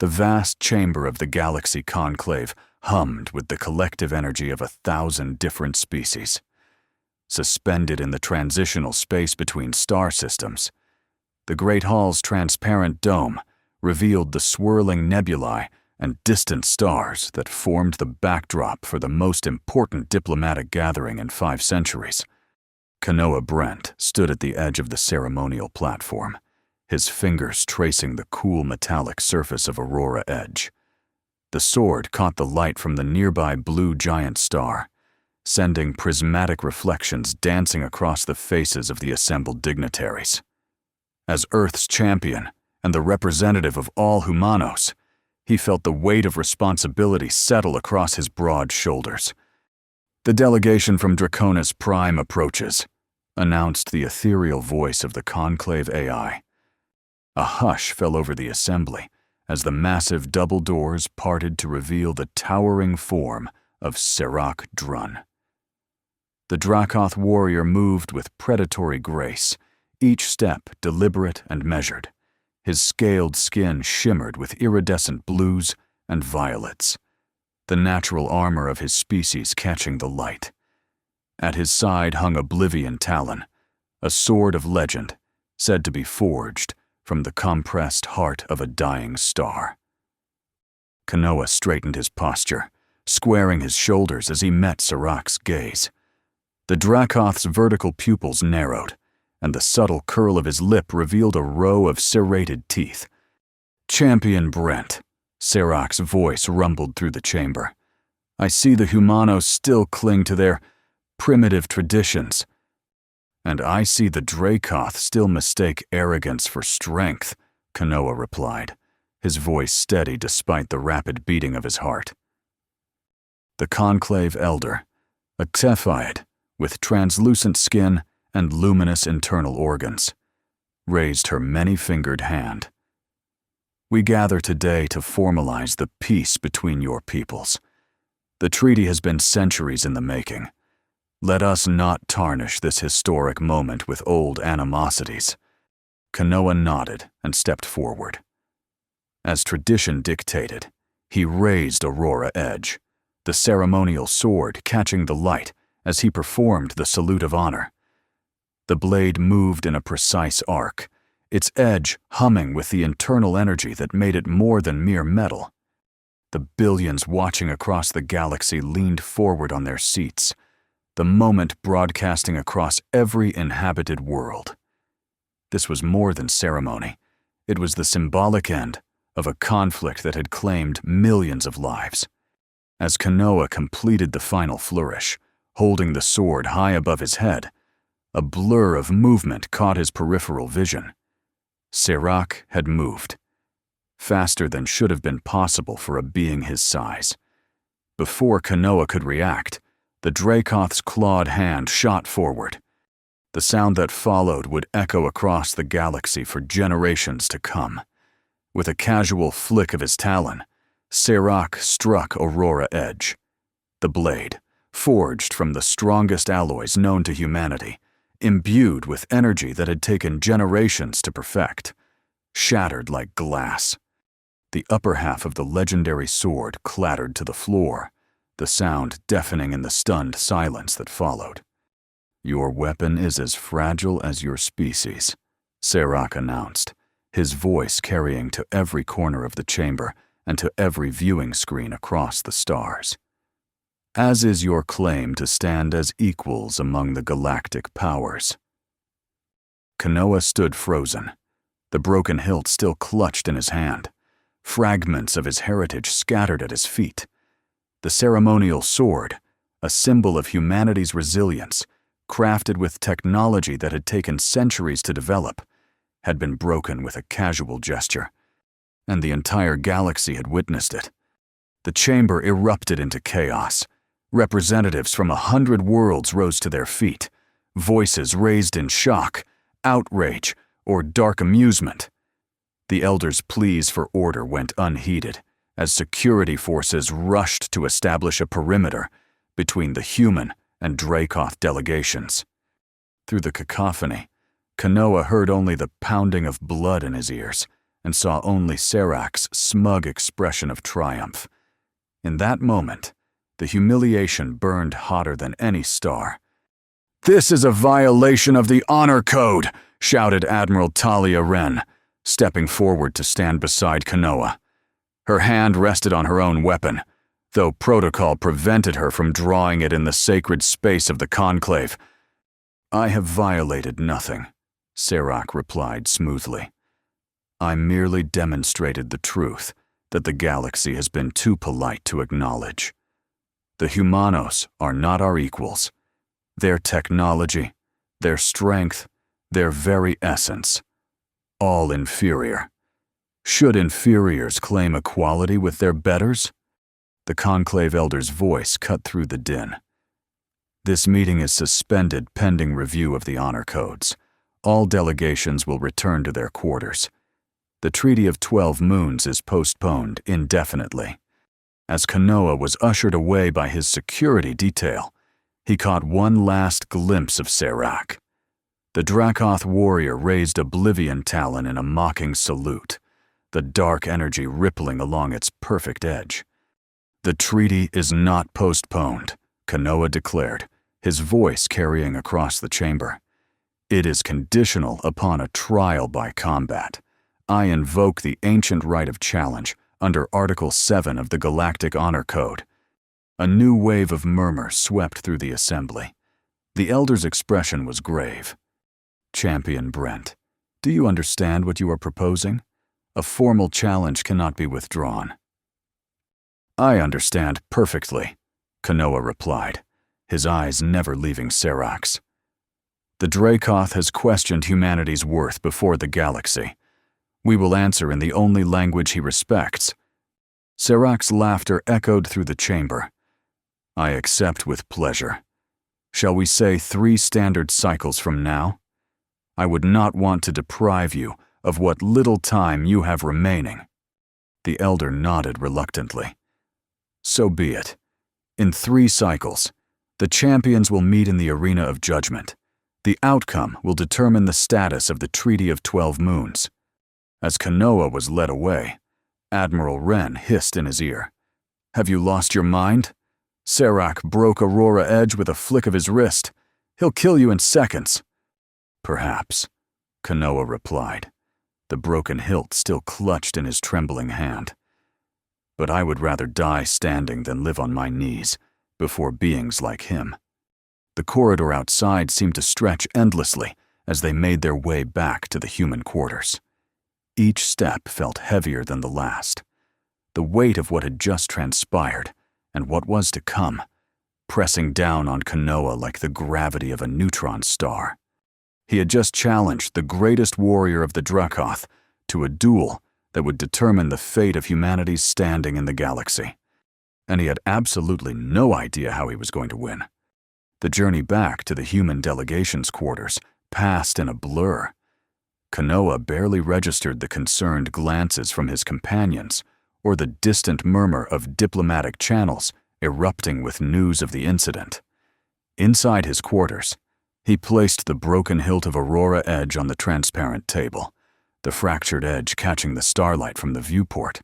The vast chamber of the galaxy conclave hummed with the collective energy of 1,000 different species. Suspended in the transitional space between star systems, the Great Hall's transparent dome revealed the swirling nebulae and distant stars that formed the backdrop for the most important diplomatic gathering in 5 centuries. Kanoa Brent stood at the edge of the ceremonial platform, his fingers tracing the cool metallic surface of Aurora Edge. The sword caught the light from the nearby blue giant star, sending prismatic reflections dancing across the faces of the assembled dignitaries. As Earth's champion and the representative of all humanos, he felt the weight of responsibility settle across his broad shoulders. "The delegation from Draconis Prime approaches," announced the ethereal voice of the conclave AI. A hush fell over the assembly as the massive double doors parted to reveal the towering form of Sirach Drun. The Dracoth warrior moved with predatory grace, each step deliberate and measured. His scaled skin shimmered with iridescent blues and violets, the natural armor of his species catching the light. At his side hung Oblivion Talon, a sword of legend, said to be forged from the compressed heart of a dying star. Kanoa straightened his posture, squaring his shoulders as he met Sirach's gaze. The Dracoth's vertical pupils narrowed, and the subtle curl of his lip revealed a row of serrated teeth. "Champion Brent," Sirach's voice rumbled through the chamber. "I see the humanos still cling to their primitive traditions. And I see the Dracoth still mistake arrogance for strength," Kanoa replied, his voice steady despite the rapid beating of his heart. The conclave elder, a Tephiad with translucent skin and luminous internal organs, raised her many-fingered hand. "We gather today to formalize the peace between your peoples. The treaty has been centuries in the making. Let us not tarnish this historic moment with old animosities." Kanoa nodded and stepped forward. As tradition dictated, he raised Aurora Edge, the ceremonial sword catching the light as he performed the salute of honor. The blade moved in a precise arc, its edge humming with the internal energy that made it more than mere metal. The billions watching across the galaxy leaned forward on their seats, the moment broadcasting across every inhabited world. This was more than ceremony. It was the symbolic end of a conflict that had claimed millions of lives. As Kanoa completed the final flourish, holding the sword high above his head, a blur of movement caught his peripheral vision. Sirach had moved, faster than should have been possible for a being his size. Before Kanoa could react, the Dracoth's clawed hand shot forward. The sound that followed would echo across the galaxy for generations to come. With a casual flick of his talon, Sirach struck Aurora Edge. The blade, forged from the strongest alloys known to humanity, imbued with energy that had taken generations to perfect, shattered like glass. The upper half of the legendary sword clattered to the floor, the sound deafening in the stunned silence that followed. "Your weapon is as fragile as your species," Sirach announced, his voice carrying to every corner of the chamber and to every viewing screen across the stars. "As is your claim to stand as equals among the galactic powers." Kanoa stood frozen, the broken hilt still clutched in his hand, fragments of his heritage scattered at his feet. The ceremonial sword, a symbol of humanity's resilience, crafted with technology that had taken centuries to develop, had been broken with a casual gesture, and the entire galaxy had witnessed it. The chamber erupted into chaos. Representatives from 100 worlds rose to their feet, voices raised in shock, outrage, or dark amusement. The elders' pleas for order went unheeded, as security forces rushed to establish a perimeter between the human and Dracoth delegations. Through the cacophony, Kanoa heard only the pounding of blood in his ears and saw only Serac's smug expression of triumph. In that moment, the humiliation burned hotter than any star. "This is a violation of the Honor Code!" shouted Admiral Talia Wren, stepping forward to stand beside Kanoa. Her hand rested on her own weapon, though protocol prevented her from drawing it in the sacred space of the Conclave. "I have violated nothing," Serac replied smoothly. "I merely demonstrated the truth that the galaxy has been too polite to acknowledge. The Humanos are not our equals. Their technology, their strength, their very essence, all inferior. Should inferiors claim equality with their betters?" The Conclave Elder's voice cut through the din. "This meeting is suspended pending review of the honor codes. All delegations will return to their quarters. The Treaty of 12 Moons is postponed indefinitely." As Kanoa was ushered away by his security detail, he caught one last glimpse of Serac. The Dracoth warrior raised Oblivion Talon in a mocking salute, the dark energy rippling along its perfect edge. "The treaty is not postponed," Kanoa declared, his voice carrying across the chamber. "It is conditional upon a trial by combat. I invoke the ancient right of challenge under Article 7 of the Galactic Honor Code." A new wave of murmur swept through the assembly. The Elder's expression was grave. "Champion Brent, do you understand what you are proposing? A formal challenge cannot be withdrawn." "I understand perfectly," Kanoa replied, his eyes never leaving Serac's. "The Dracoth has questioned humanity's worth before the galaxy. We will answer in the only language he respects." Serac's laughter echoed through the chamber. "I accept with pleasure. Shall we say 3 standard cycles from now? I would not want to deprive you of what little time you have remaining." The Elder nodded reluctantly. "So be it. In 3 cycles, the champions will meet in the arena of judgment. The outcome will determine the status of the Treaty of 12 Moons." As Kanoa was led away, Admiral Wren hissed in his ear, "Have you lost your mind? Serac broke Aurora Edge with a flick of his wrist. He'll kill you in seconds." "Perhaps," Kanoa replied, the broken hilt still clutched in his trembling hand. "But I would rather die standing than live on my knees before beings like him." The corridor outside seemed to stretch endlessly as they made their way back to the human quarters. Each step felt heavier than the last. The weight of what had just transpired, and what was to come, pressing down on Kanoa like the gravity of a neutron star. He had just challenged the greatest warrior of the Dracoth to a duel that would determine the fate of humanity's standing in the galaxy. And he had absolutely no idea how he was going to win. The journey back to the human delegation's quarters passed in a blur. Kanoa barely registered the concerned glances from his companions or the distant murmur of diplomatic channels erupting with news of the incident. Inside his quarters, he placed the broken hilt of Aurora Edge on the transparent table, the fractured edge catching the starlight from the viewport.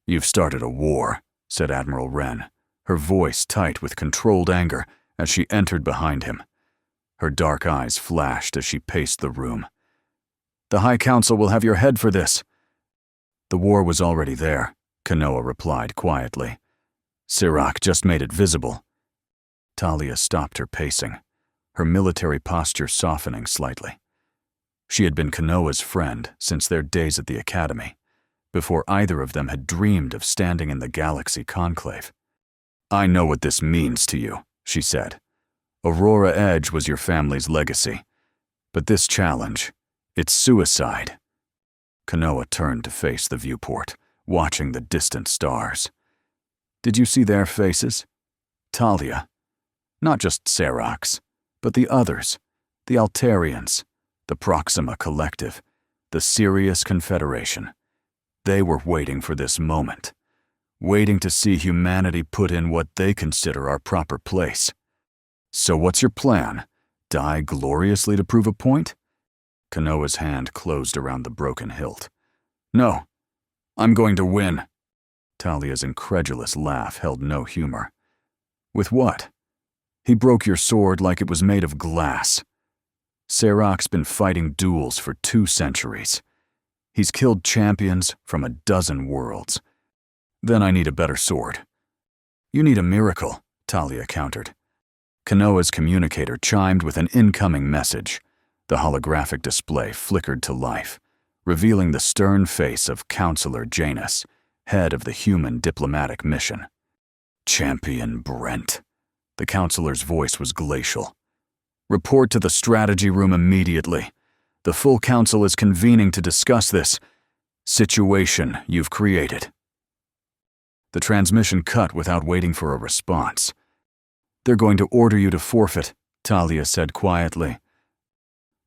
"You've started a war," said Admiral Wren, her voice tight with controlled anger as she entered behind him. Her dark eyes flashed as she paced the room. "The High Council will have your head for this." "The war was already there," Kanoa replied quietly. "Serac just made it visible." Talia stopped her pacing, her military posture softening slightly. She had been Kanoa's friend since their days at the Academy, before either of them had dreamed of standing in the Galaxy Conclave. "I know what this means to you," she said. "Aurora Edge was your family's legacy. But this challenge, it's suicide." Kanoa turned to face the viewport, watching the distant stars. "Did you see their faces? Talia. Not just Serac's, but the others, the Altarians, the Proxima Collective, the Sirius Confederation. They were waiting for this moment, waiting to see humanity put in what they consider our proper place. So what's your plan? Die gloriously to prove a point?" Kanoa's hand closed around the broken hilt. No, I'm going to win. Talia's incredulous laugh held no humor. With what? He broke your sword like it was made of glass. Serac's been fighting duels for 2 centuries. He's killed champions from a dozen worlds. Then I need a better sword. You need a miracle, Talia countered. Kanoa's communicator chimed with an incoming message. The holographic display flickered to life, revealing the stern face of Counselor Janus, head of the human diplomatic mission. Champion Brent. The counselor's voice was glacial. Report to the strategy room immediately. The full council is convening to discuss this situation you've created. The transmission cut without waiting for a response. They're going to order you to forfeit, Talia said quietly.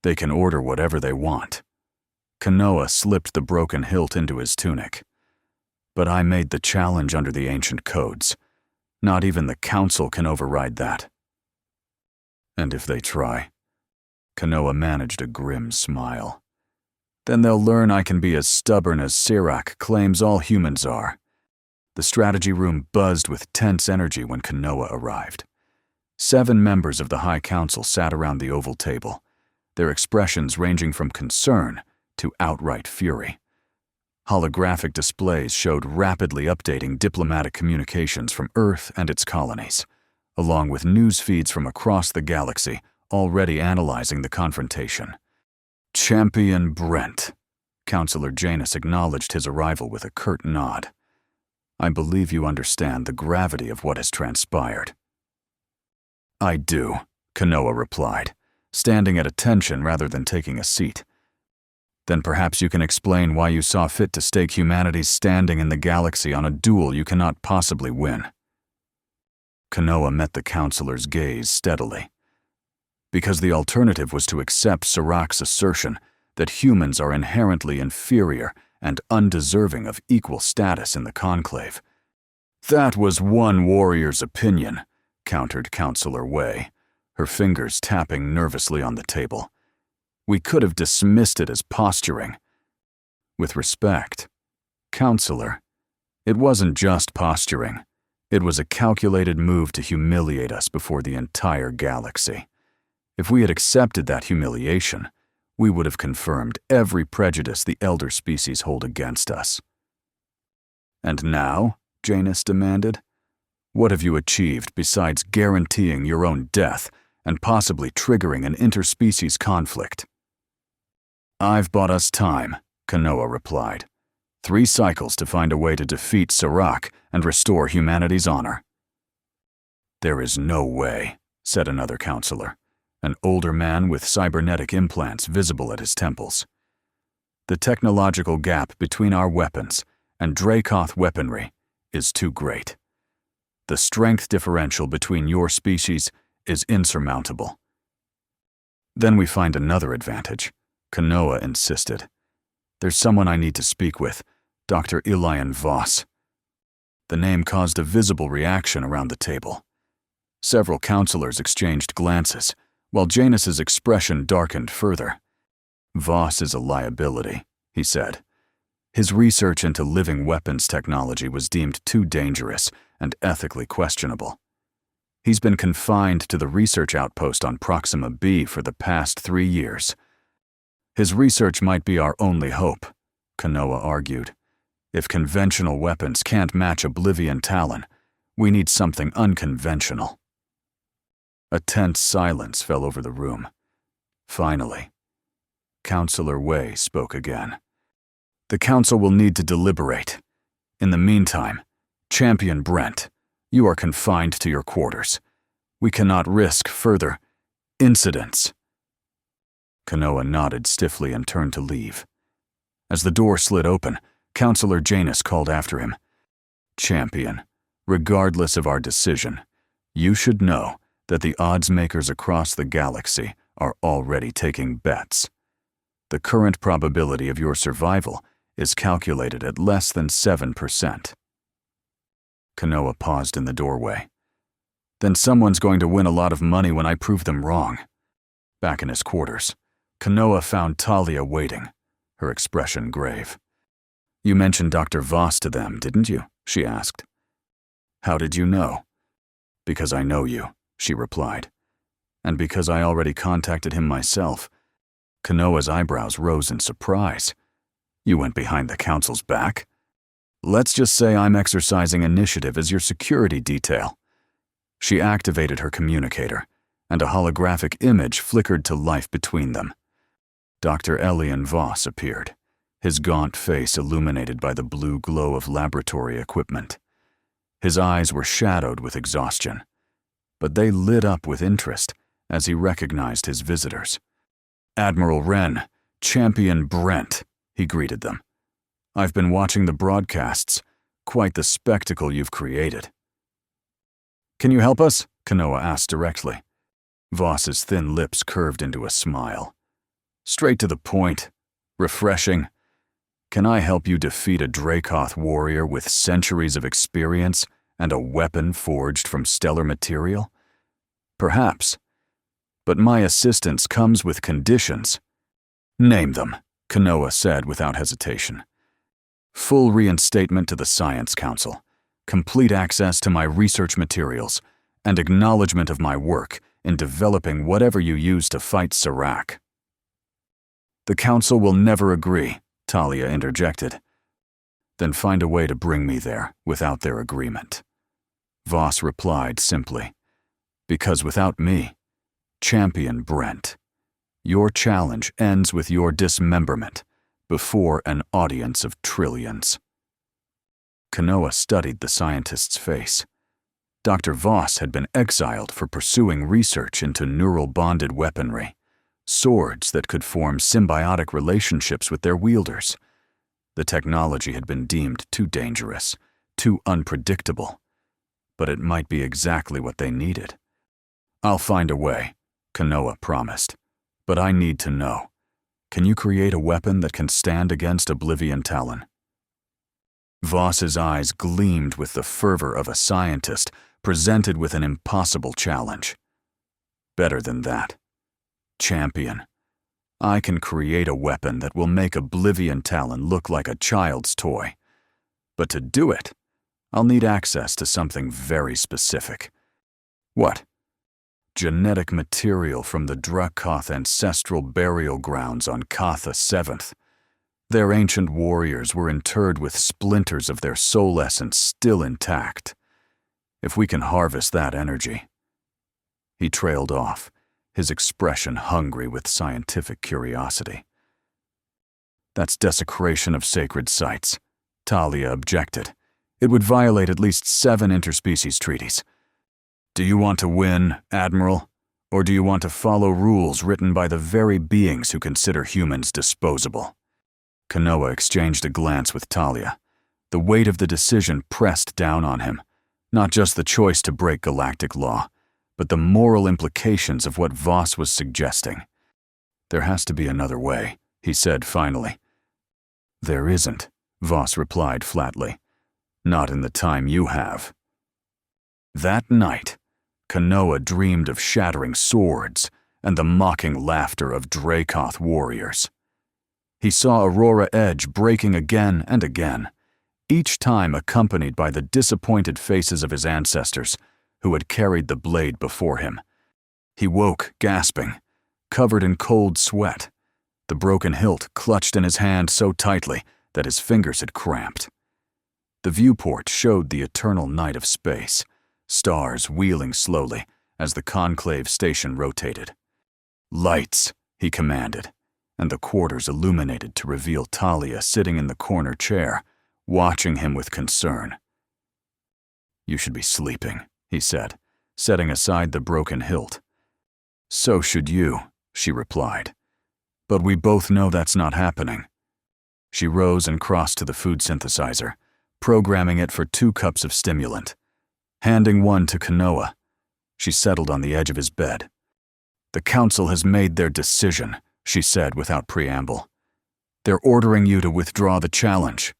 They can order whatever they want. Kanoa slipped the broken hilt into his tunic. But I made the challenge under the ancient codes. Not even the council can override that. And if they try? Kanoa managed a grim smile. Then they'll learn I can be as stubborn as Serac claims all humans are. The strategy room buzzed with tense energy when Kanoa arrived. 7 members of the High Council sat around the oval table, their expressions ranging from concern to outright fury. Holographic displays showed rapidly updating diplomatic communications from Earth and its colonies, along with news feeds from across the galaxy already analyzing the confrontation. Champion Brent. Counselor Janus acknowledged his arrival with a curt nod. I believe you understand the gravity of what has transpired. I do, Kanoa replied, standing at attention rather than taking a seat. Then perhaps you can explain why you saw fit to stake humanity's standing in the galaxy on a duel you cannot possibly win. Kanoa met the counselor's gaze steadily. Because the alternative was to accept Serac's assertion that humans are inherently inferior and undeserving of equal status in the Conclave. That was one warrior's opinion, countered Counselor Wei, her fingers tapping nervously on the table. We could have dismissed it as posturing. With respect, Counselor, it wasn't just posturing. It was a calculated move to humiliate us before the entire galaxy. If we had accepted that humiliation, we would have confirmed every prejudice the elder species hold against us. And now, Janus demanded, what have you achieved besides guaranteeing your own death and possibly triggering an interspecies conflict? I've bought us time, Kanoa replied. 3 cycles to find a way to defeat Serac and restore humanity's honor. There is no way, said another counselor, an older man with cybernetic implants visible at his temples. The technological gap between our weapons and Dracoth weaponry is too great. The strength differential between your species is insurmountable. Then we find another advantage, Kanoa insisted. There's someone I need to speak with, Dr. Elian Voss. The name caused a visible reaction around the table. Several counselors exchanged glances, while Janus's expression darkened further. Voss is a liability, he said. His research into living weapons technology was deemed too dangerous and ethically questionable. He's been confined to the research outpost on Proxima B for the past 3 years. His research might be our only hope, Kanoa argued. If conventional weapons can't match Oblivion Talon, we need something unconventional. A tense silence fell over the room. Finally, Counselor Wei spoke again. The Council will need to deliberate. In the meantime, Champion Brent, you are confined to your quarters. We cannot risk further incidents. Kanoa nodded stiffly and turned to leave. As the door slid open, Counselor Janus called after him. Champion, regardless of our decision, you should know that the odds makers across the galaxy are already taking bets. The current probability of your survival is calculated at less than 7%. Kanoa paused in the doorway. Then someone's going to win a lot of money when I prove them wrong. Back in his quarters, Kanoa found Talia waiting, her expression grave. You mentioned Dr. Voss to them, didn't you? She asked. How did you know? Because I know you, she replied. And because I already contacted him myself. Kanoa's eyebrows rose in surprise. You went behind the council's back? Let's just say I'm exercising initiative as your security detail. She activated her communicator, and a holographic image flickered to life between them. Dr. Elian Voss appeared, his gaunt face illuminated by the blue glow of laboratory equipment. His eyes were shadowed with exhaustion, but they lit up with interest as he recognized his visitors. Admiral Wren, Champion Brent, he greeted them. I've been watching the broadcasts. Quite the spectacle you've created. Can you help us? Kanoa asked directly. Voss's thin lips curved into a smile. Straight to the point. Refreshing. Can I help you defeat a Dracoth warrior with centuries of experience and a weapon forged from stellar material? Perhaps. But my assistance comes with conditions. Name them, Kanoa said without hesitation. Full reinstatement to the Science Council, complete access to my research materials, and acknowledgement of my work in developing whatever you use to fight Serac. The Council will never agree, Talia interjected. Then find a way to bring me there without their agreement. Voss replied simply, because without me, Champion Brent, your challenge ends with your dismemberment before an audience of trillions. Kanoa studied the scientist's face. Dr. Voss had been exiled for pursuing research into neural-bonded weaponry, swords that could form symbiotic relationships with their wielders. The technology had been deemed too dangerous, too unpredictable, but it might be exactly what they needed. I'll find a way, Kanoa promised, but I need to know. Can you create a weapon that can stand against Oblivion Talon? Voss's eyes gleamed with the fervor of a scientist presented with an impossible challenge. Better than that. Champion, I can create a weapon that will make Oblivion Talon look like a child's toy. But to do it, I'll need access to something very specific. What? Genetic material from the Dracoth ancestral burial grounds on Katha 7th. Their ancient warriors were interred with splinters of their soul essence still intact. If we can harvest that energy. He trailed off, his expression hungry with scientific curiosity. That's desecration of sacred sites, Talia objected. It would violate at least 7 interspecies treaties. Do you want to win, Admiral? Or do you want to follow rules written by the very beings who consider humans disposable? Kanoa exchanged a glance with Talia. The weight of the decision pressed down on him. Not just the choice to break galactic law, but the moral implications of what Voss was suggesting. There has to be another way, he said finally. There isn't, Voss replied flatly. Not in the time you have. That night, Kanoa dreamed of shattering swords and the mocking laughter of Dracoth warriors. He saw Aurora Edge breaking again and again, each time accompanied by the disappointed faces of his ancestors who had carried the blade before him. He woke, gasping, covered in cold sweat, the broken hilt clutched in his hand so tightly that his fingers had cramped. The viewport showed the eternal night of space, stars wheeling slowly as the conclave station rotated. Lights, he commanded, and the quarters illuminated to reveal Talia sitting in the corner chair, watching him with concern. You should be sleeping, he said, setting aside the broken hilt. So should you, she replied. But we both know that's not happening. She rose and crossed to the food synthesizer, programming it for 2 cups of stimulant. Handing one to Kanoa, she settled on the edge of his bed. The council has made their decision, she said without preamble. They're ordering you to withdraw the challenge.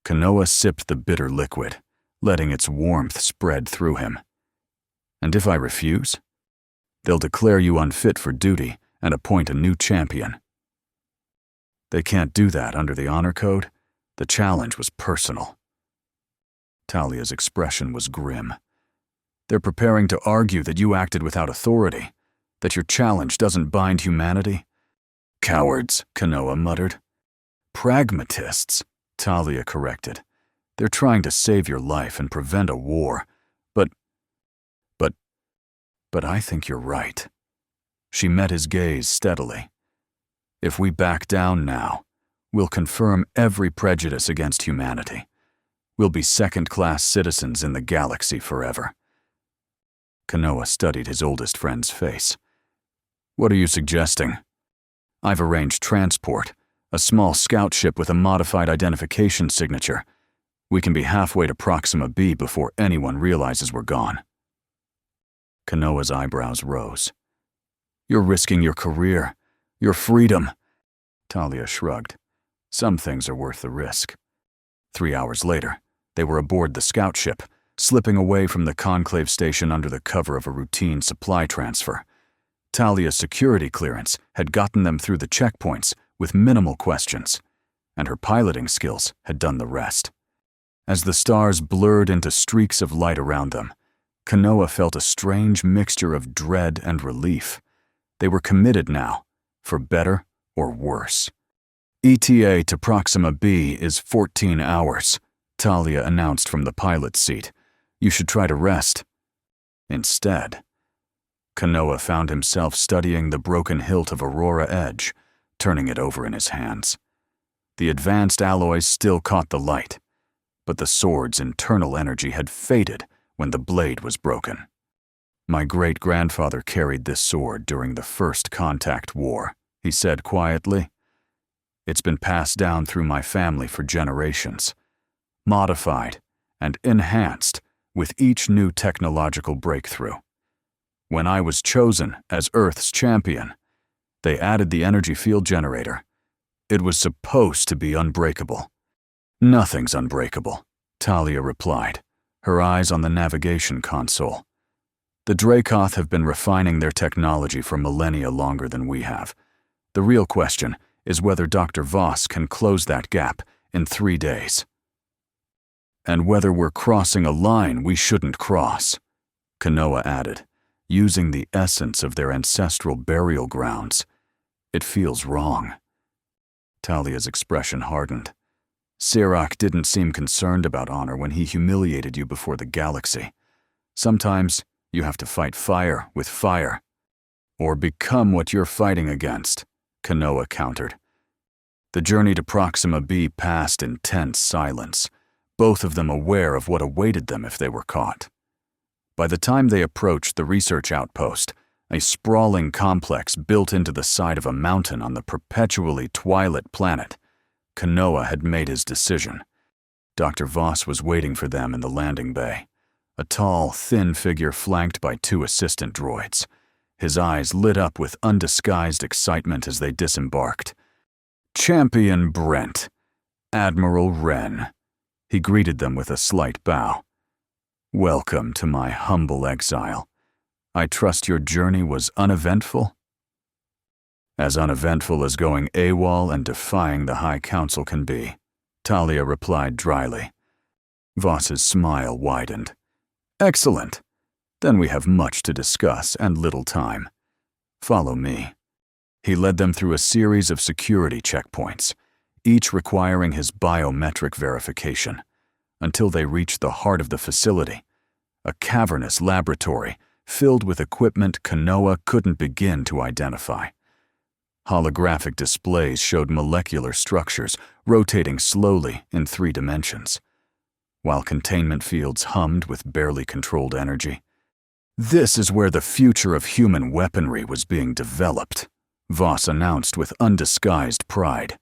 Kanoa sipped the bitter liquid, letting its warmth spread through him. And if I refuse? They'll declare you unfit for duty and appoint a new champion. They can't do that under the honor code. The challenge was personal. Talia's expression was grim. They're preparing to argue that you acted without authority, that your challenge doesn't bind humanity. Cowards, Kanoa muttered. Pragmatists, Talia corrected. They're trying to save your life and prevent a war. But I think you're right. She met his gaze steadily. If we back down now, we'll confirm every prejudice against humanity. We'll be second-class citizens in the galaxy forever. Kanoa studied his oldest friend's face. What are you suggesting? I've arranged transport, a small scout ship with a modified identification signature. We can be halfway to Proxima B before anyone realizes we're gone. Kanoa's eyebrows rose. You're risking your career, your freedom. Talia shrugged. Some things are worth the risk. 3 hours later, they were aboard the scout ship, slipping away from the Conclave station under the cover of a routine supply transfer. Talia's security clearance had gotten them through the checkpoints with minimal questions, and her piloting skills had done the rest. As the stars blurred into streaks of light around them, Kanoa felt a strange mixture of dread and relief. They were committed now, for better or worse. ETA to Proxima B is 14 hours, Talia announced from the pilot's seat. You should try to rest. Instead, Kanoa found himself studying the broken hilt of Aurora Edge, turning it over in his hands. The advanced alloys still caught the light, but the sword's internal energy had faded when the blade was broken. My great-grandfather carried this sword during the First Contact War, he said quietly. It's been passed down through my family for generations, modified and enhanced with each new technological breakthrough. When I was chosen as Earth's champion, they added the energy field generator. It was supposed to be unbreakable. Nothing's unbreakable, Talia replied, her eyes on the navigation console. The Dracoth have been refining their technology for millennia longer than we have. The real question is whether Dr. Voss can close that gap in 3 days. And whether we're crossing a line we shouldn't cross, Kanoa added, using the essence of their ancestral burial grounds. It feels wrong. Talia's expression hardened. Sirach didn't seem concerned about honor when he humiliated you before the galaxy. Sometimes you have to fight fire with fire, or become what you're fighting against, Kanoa countered. The journey to Proxima B passed in tense silence, both of them aware of what awaited them if they were caught. By the time they approached the research outpost, a sprawling complex built into the side of a mountain on the perpetually twilit planet, Kanoa had made his decision. Dr. Voss was waiting for them in the landing bay, a tall, thin figure flanked by 2 assistant droids. His eyes lit up with undisguised excitement as they disembarked. Champion Brent, Admiral Wren. He greeted them with a slight bow. Welcome to my humble exile. I trust your journey was uneventful? As uneventful as going AWOL and defying the High Council can be, Talia replied dryly. Voss's smile widened. Excellent. Then we have much to discuss and little time. Follow me. He led them through a series of security checkpoints, each requiring his biometric verification, until they reached the heart of the facility, a cavernous laboratory filled with equipment Kanoa couldn't begin to identify. Holographic displays showed molecular structures rotating slowly in 3 dimensions, while containment fields hummed with barely controlled energy. This is where the future of human weaponry was being developed, Voss announced with undisguised pride,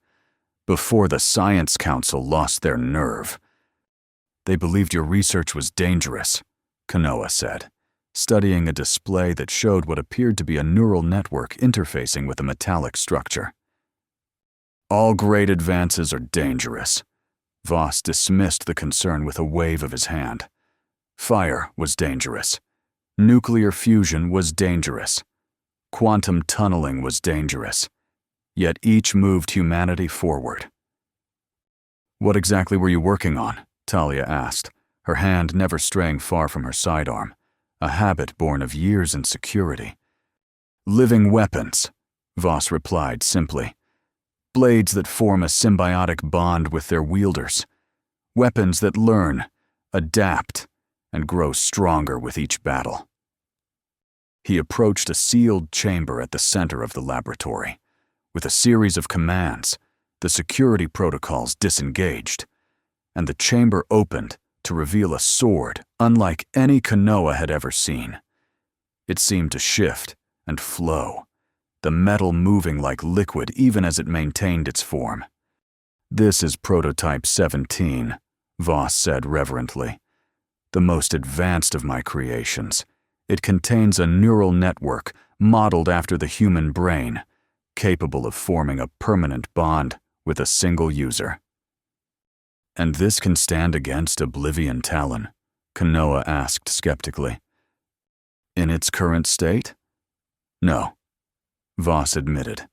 before the Science Council lost their nerve. They believed your research was dangerous, Kanoa said, studying a display that showed what appeared to be a neural network interfacing with a metallic structure. All great advances are dangerous. Voss dismissed the concern with a wave of his hand. Fire was dangerous. Nuclear fusion was dangerous. Quantum tunneling was dangerous. Yet each moved humanity forward. What exactly were you working on? Talia asked, her hand never straying far from her sidearm, a habit born of years in security. Living weapons, Voss replied simply. Blades that form a symbiotic bond with their wielders. Weapons that learn, adapt, and grow stronger with each battle. He approached a sealed chamber at the center of the laboratory. With a series of commands, the security protocols disengaged, and the chamber opened to reveal a sword unlike any Kanoa had ever seen. It seemed to shift and flow, the metal moving like liquid even as it maintained its form. This is Prototype 17, Voss said reverently. The most advanced of my creations. It contains a neural network modeled after the human brain, capable of forming a permanent bond with a single user. And this can stand against Oblivion Talon? Kanoa asked skeptically. In its current state? No, Voss admitted.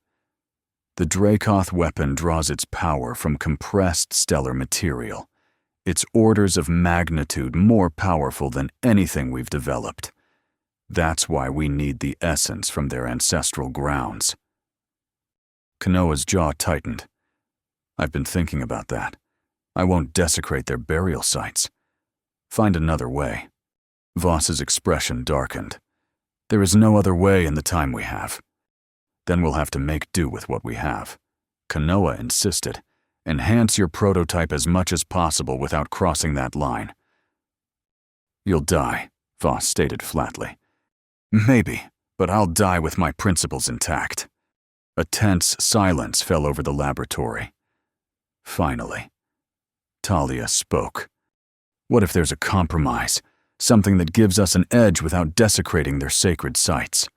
The Dracoth weapon draws its power from compressed stellar material. It's orders of magnitude more powerful than anything we've developed. That's why we need the essence from their ancestral grounds. Kanoa's jaw tightened. I've been thinking about that. I won't desecrate their burial sites. Find another way. Voss's expression darkened. There is no other way in the time we have. Then we'll have to make do with what we have. Kanoa insisted. Enhance your prototype as much as possible without crossing that line. You'll die, Voss stated flatly. Maybe, but I'll die with my principles intact. A tense silence fell over the laboratory. Finally, Talia spoke. What if there's a compromise, something that gives us an edge without desecrating their sacred sites?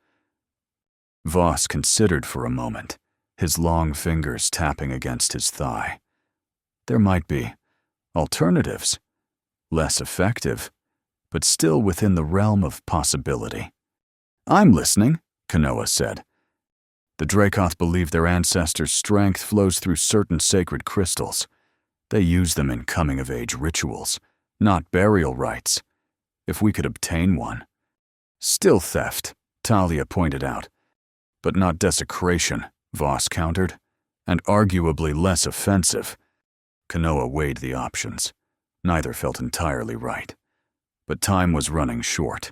Voss considered for a moment, his long fingers tapping against his thigh. There might be alternatives, less effective, but still within the realm of possibility. I'm listening, Kanoa said. The Dracoth believe their ancestors' strength flows through certain sacred crystals. They use them in coming-of-age rituals, not burial rites. If we could obtain one. Still theft, Talia pointed out. But not desecration, Voss countered, and arguably less offensive. Kanoa weighed the options. Neither felt entirely right. But time was running short,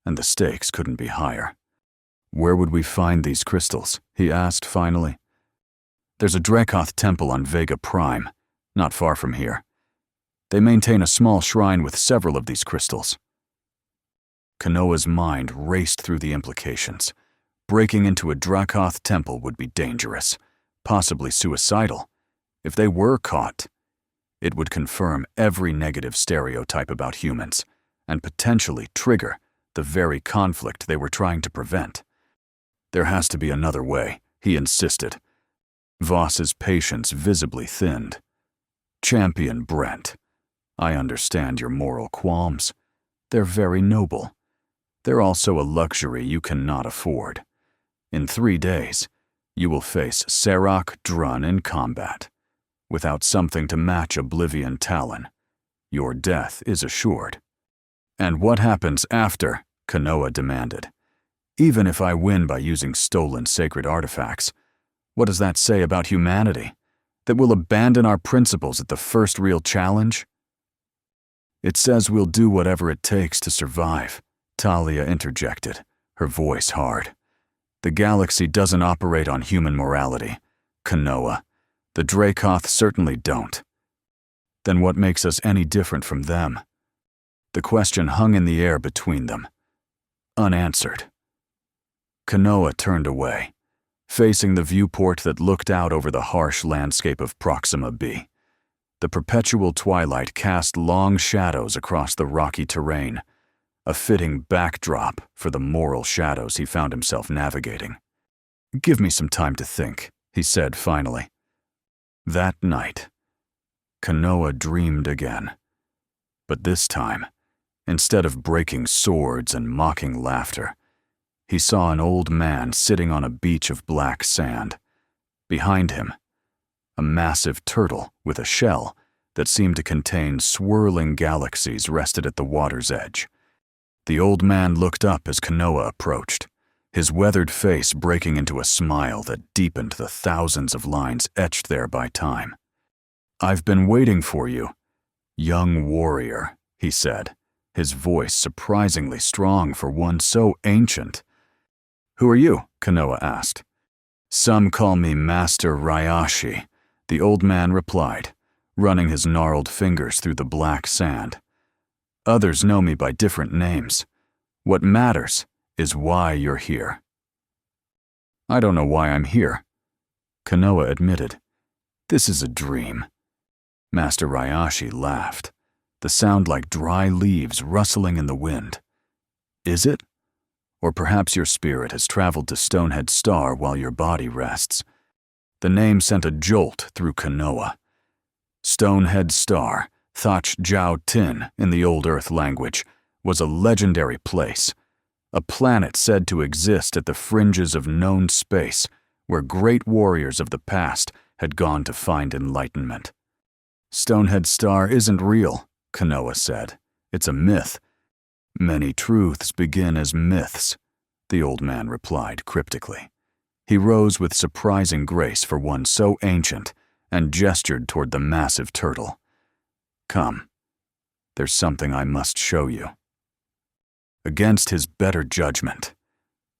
and the stakes couldn't be higher. Where would we find these crystals? He asked finally. There's a Dracoth temple on Vega Prime, not far from here. They maintain a small shrine with several of these crystals. Kanoa's mind raced through the implications. Breaking into a Dracoth temple would be dangerous, possibly suicidal. If they were caught, it would confirm every negative stereotype about humans and potentially trigger the very conflict they were trying to prevent. There has to be another way, he insisted. Voss's patience visibly thinned. Champion Brent, I understand your moral qualms. They're very noble. They're also a luxury you cannot afford. In 3 days, you will face Serok Drun in combat. Without something to match Oblivion Talon, your death is assured. And what happens after? Kanoa demanded. Even if I win by using stolen sacred artifacts, what does that say about humanity? That we'll abandon our principles at the first real challenge? It says we'll do whatever it takes to survive, Talia interjected, her voice hard. The galaxy doesn't operate on human morality, Kanoa. The Dracoth certainly don't. Then what makes us any different from them? The question hung in the air between them, unanswered. Kanoa turned away, facing the viewport that looked out over the harsh landscape of Proxima B. The perpetual twilight cast long shadows across the rocky terrain, a fitting backdrop for the moral shadows he found himself navigating. Give me some time to think, he said finally. That night, Kanoa dreamed again. But this time, instead of breaking swords and mocking laughter, he saw an old man sitting on a beach of black sand. Behind him, a massive turtle with a shell that seemed to contain swirling galaxies rested at the water's edge. The old man looked up as Kanoa approached, his weathered face breaking into a smile that deepened the thousands of lines etched there by time. "I've been waiting for you, young warrior," he said, his voice surprisingly strong for one so ancient. "Who are you?" Kanoa asked. "Some call me Master Ryashi," the old man replied, running his gnarled fingers through the black sand. "Others know me by different names. What matters is why you're here." "I don't know why I'm here," Kanoa admitted. "This is a dream." Master Ryashi laughed, the sound like dry leaves rustling in the wind. "Is it? Or perhaps your spirit has traveled to Stonehead Star while your body rests." The name sent a jolt through Kanoa. Stonehead Star, Thach Jiao Tin in the Old Earth language, was a legendary place, a planet said to exist at the fringes of known space where great warriors of the past had gone to find enlightenment. "Stonehead Star isn't real," Kanoa said. "It's a myth." "Many truths begin as myths," the old man replied cryptically. He rose with surprising grace for one so ancient and gestured toward the massive turtle. "Come, there's something I must show you." Against his better judgment,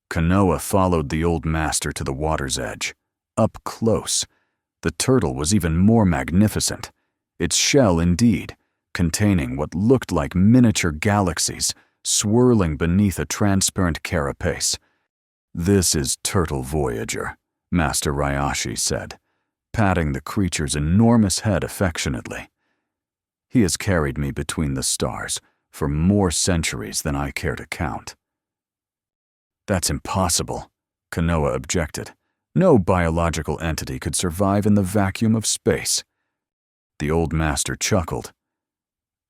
Kanoa followed the old master to the water's edge. Up close, the turtle was even more magnificent, its shell indeed, containing what looked like miniature galaxies swirling beneath a transparent carapace. "This is Turtle Voyager," Master Ryashi said, patting the creature's enormous head affectionately. "He has carried me between the stars for more centuries than I care to count." "That's impossible," Kanoa objected. "No biological entity could survive in the vacuum of space." The old master chuckled.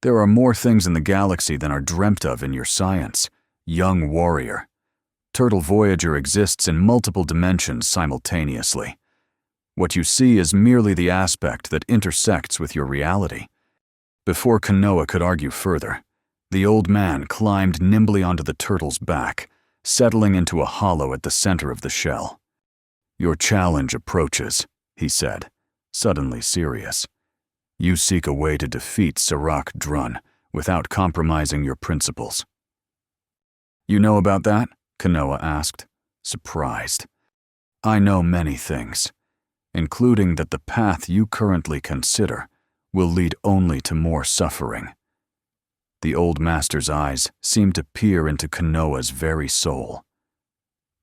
"There are more things in the galaxy than are dreamt of in your science, young warrior. Turtle Voyager exists in multiple dimensions simultaneously. What you see is merely the aspect that intersects with your reality." Before Kanoa could argue further, the old man climbed nimbly onto the turtle's back, settling into a hollow at the center of the shell. "Your challenge approaches," he said, suddenly serious. "You seek a way to defeat Sirach Drun without compromising your principles." "You know about that?" Kanoa asked, surprised. "I know many things, including that the path you currently consider will lead only to more suffering." The old master's eyes seemed to peer into Kanoa's very soul.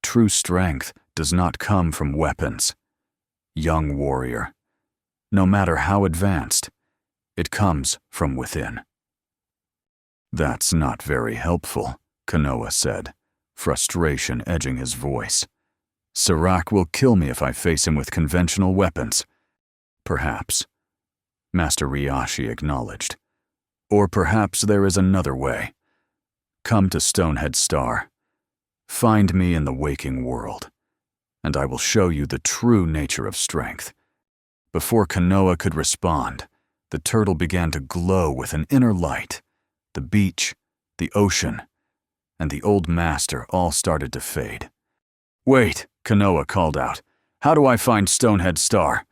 "True strength does not come from weapons, young warrior. No matter how advanced, it comes from within." "That's not very helpful," Kanoa said, frustration edging his voice. "Sirach will kill me if I face him with conventional weapons." "Perhaps," Master Ryashi acknowledged. "Or perhaps there is another way. Come to Stonehead Star. Find me in the waking world, and I will show you the true nature of strength." Before Kanoa could respond, the turtle began to glow with an inner light. The beach, the ocean, and the old master all started to fade. "Wait," Kanoa called out. "How do I find Stonehead Star?"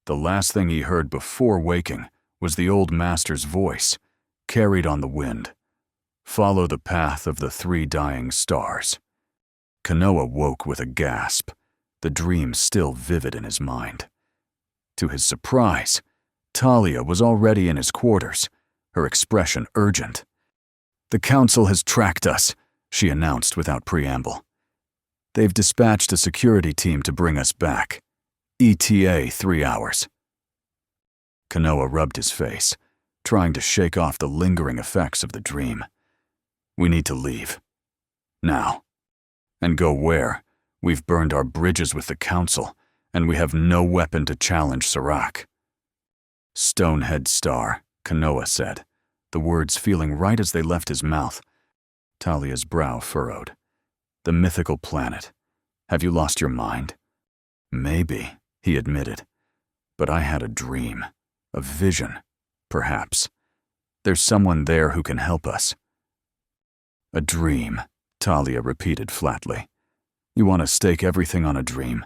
The last thing he heard before waking was the old master's voice, carried on the wind. "Follow the path of the 3 dying stars." Kanoa woke with a gasp, the dream still vivid in his mind. To his surprise, Talia was already in his quarters, her expression urgent. "The Council has tracked us," she announced without preamble. "They've dispatched a security team to bring us back. ETA 3 hours. Kanoa rubbed his face, trying to shake off the lingering effects of the dream. "We need to leave. Now." "And go where? We've burned our bridges with the Council, and we have no weapon to challenge Sirach." "Stonehead Star," Kanoa said, the words feeling right as they left his mouth. Talia's brow furrowed. "The mythical planet. Have you lost your mind?" "Maybe," he admitted. "But I had a dream, a vision, Perhaps. There's someone there who can help us. A dream, Talia repeated flatly. You want to stake everything on a dream.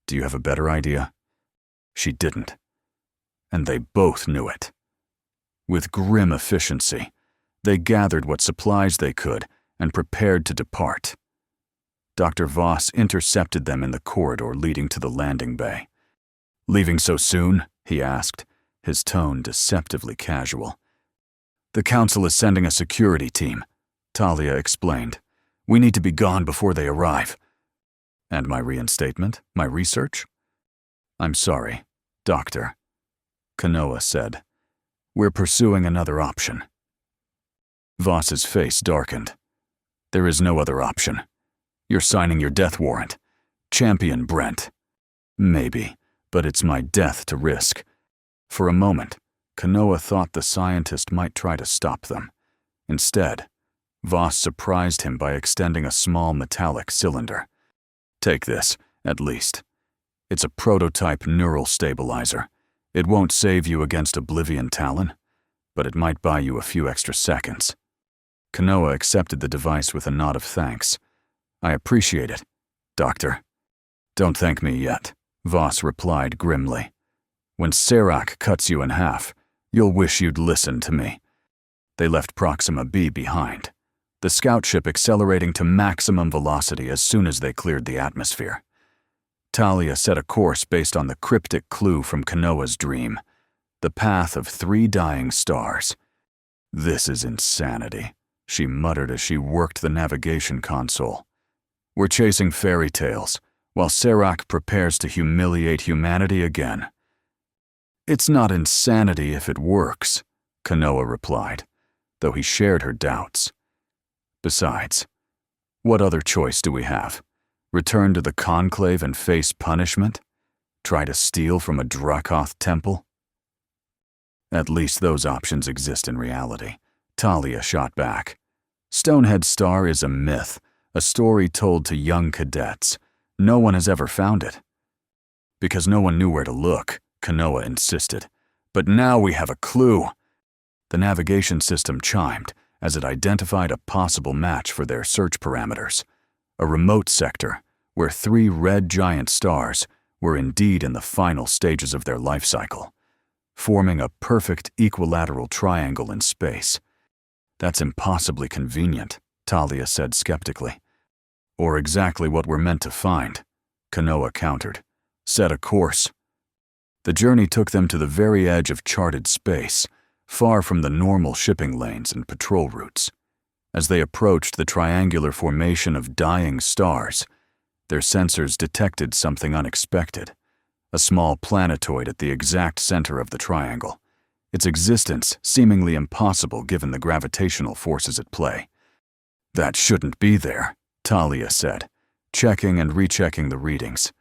Do you have a better idea? She didn't. And they both knew it. With grim efficiency, they gathered what supplies they could and prepared to depart. Dr. Voss intercepted them in the corridor leading to the landing bay. Leaving so soon? He asked, his tone deceptively casual. The Council is sending a security team, Talia explained. We need to be gone before they arrive. And my reinstatement? My research? I'm sorry, Doctor, Kanoa said. We're pursuing another option. Voss's face darkened. There is no other option. You're signing your death warrant. Champion Brent. Maybe, but it's my death to risk. For a moment, Kanoa thought the scientist might try to stop them. Instead, Voss surprised him by extending a small metallic cylinder. Take this, at least. It's a prototype neural stabilizer. It won't save you against Oblivion Talon, but it might buy you a few extra seconds. Kanoa accepted the device with a nod of thanks. I appreciate it, Doctor. Don't thank me yet, Voss replied grimly. When Serac cuts you in half, you'll wish you'd listened to me. They left Proxima B behind, the scout ship accelerating to maximum velocity as soon as they cleared the atmosphere. Talia set a course based on the cryptic clue from Kanoa's dream, the path of 3 dying stars. This is insanity, she muttered as she worked the navigation console. We're chasing fairy tales, while Serac prepares to humiliate humanity again. It's not insanity if it works, Kanoa replied, though he shared her doubts. Besides, what other choice do we have? Return to the Conclave and face punishment? Try to steal from a Dracoth temple? At least those options exist in reality, Talia shot back. Stonehead Star is a myth, a story told to young cadets. No one has ever found it. Because no one knew where to look, Kanoa insisted. But now we have a clue. The navigation system chimed as it identified a possible match for their search parameters. A remote sector where 3 red giant stars were indeed in the final stages of their life cycle, forming a perfect equilateral triangle in space. That's impossibly convenient, Talia said skeptically. Or exactly what we're meant to find, Kanoa countered. Set a course. The journey took them to the very edge of charted space, far from the normal shipping lanes and patrol routes. As they approached the triangular formation of dying stars, their sensors detected something unexpected, a small planetoid at the exact center of the triangle, its existence seemingly impossible given the gravitational forces at play. That shouldn't be there, Talia said, checking and rechecking the readings.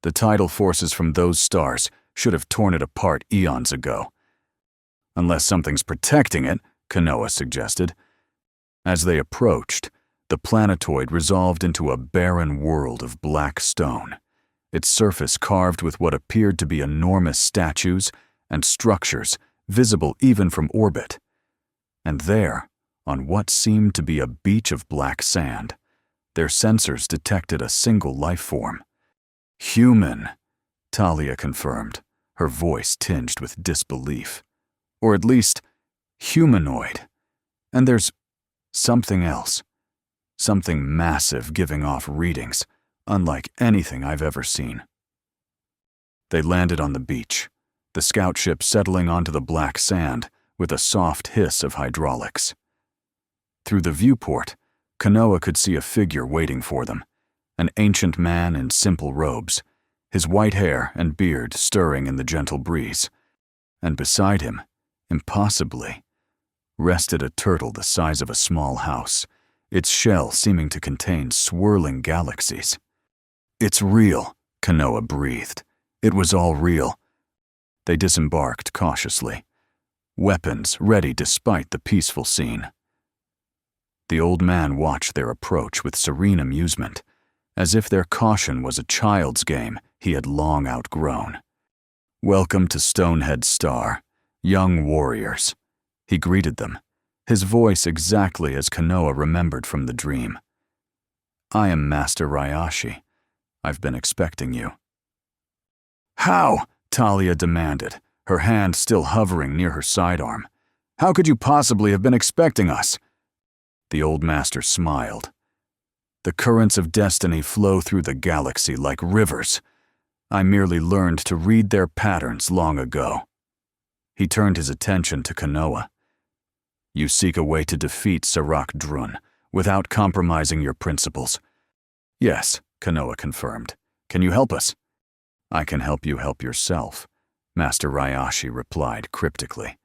The tidal forces from those stars should have torn it apart eons ago. Unless something's protecting it, Kanoa suggested. As they approached, the planetoid resolved into a barren world of black stone, its surface carved with what appeared to be enormous statues and structures visible even from orbit. And there, on what seemed to be a beach of black sand, their sensors detected a single life form. Human, Talia confirmed, her voice tinged with disbelief. Or at least, humanoid. And there's something else. Something massive giving off readings, unlike anything I've ever seen. They landed on the beach, the scout ship settling onto the black sand with a soft hiss of hydraulics. Through the viewport, Kanoa could see a figure waiting for them, an ancient man in simple robes, his white hair and beard stirring in the gentle breeze. And beside him, impossibly, rested a turtle the size of a small house, its shell seeming to contain swirling galaxies. It's real, Kanoa breathed. It was all real. They disembarked cautiously, weapons ready despite the peaceful scene. The old man watched their approach with serene amusement, as if their caution was a child's game he had long outgrown. Welcome to Stonehead Star, Young warriors. He greeted them, his voice exactly as Kanoa remembered from the dream. I am Master Ryashi. I've been expecting you. How? Talia demanded, her hand still hovering near her sidearm. How could you possibly have been expecting us? The old master smiled. The currents of destiny flow through the galaxy like rivers. I merely learned to read their patterns long ago. He turned his attention to Kanoa. You seek a way to defeat Sirach Drun without compromising your principles. Yes, Kanoa confirmed. Can you help us? I can help you help yourself, Master Ryashi replied cryptically.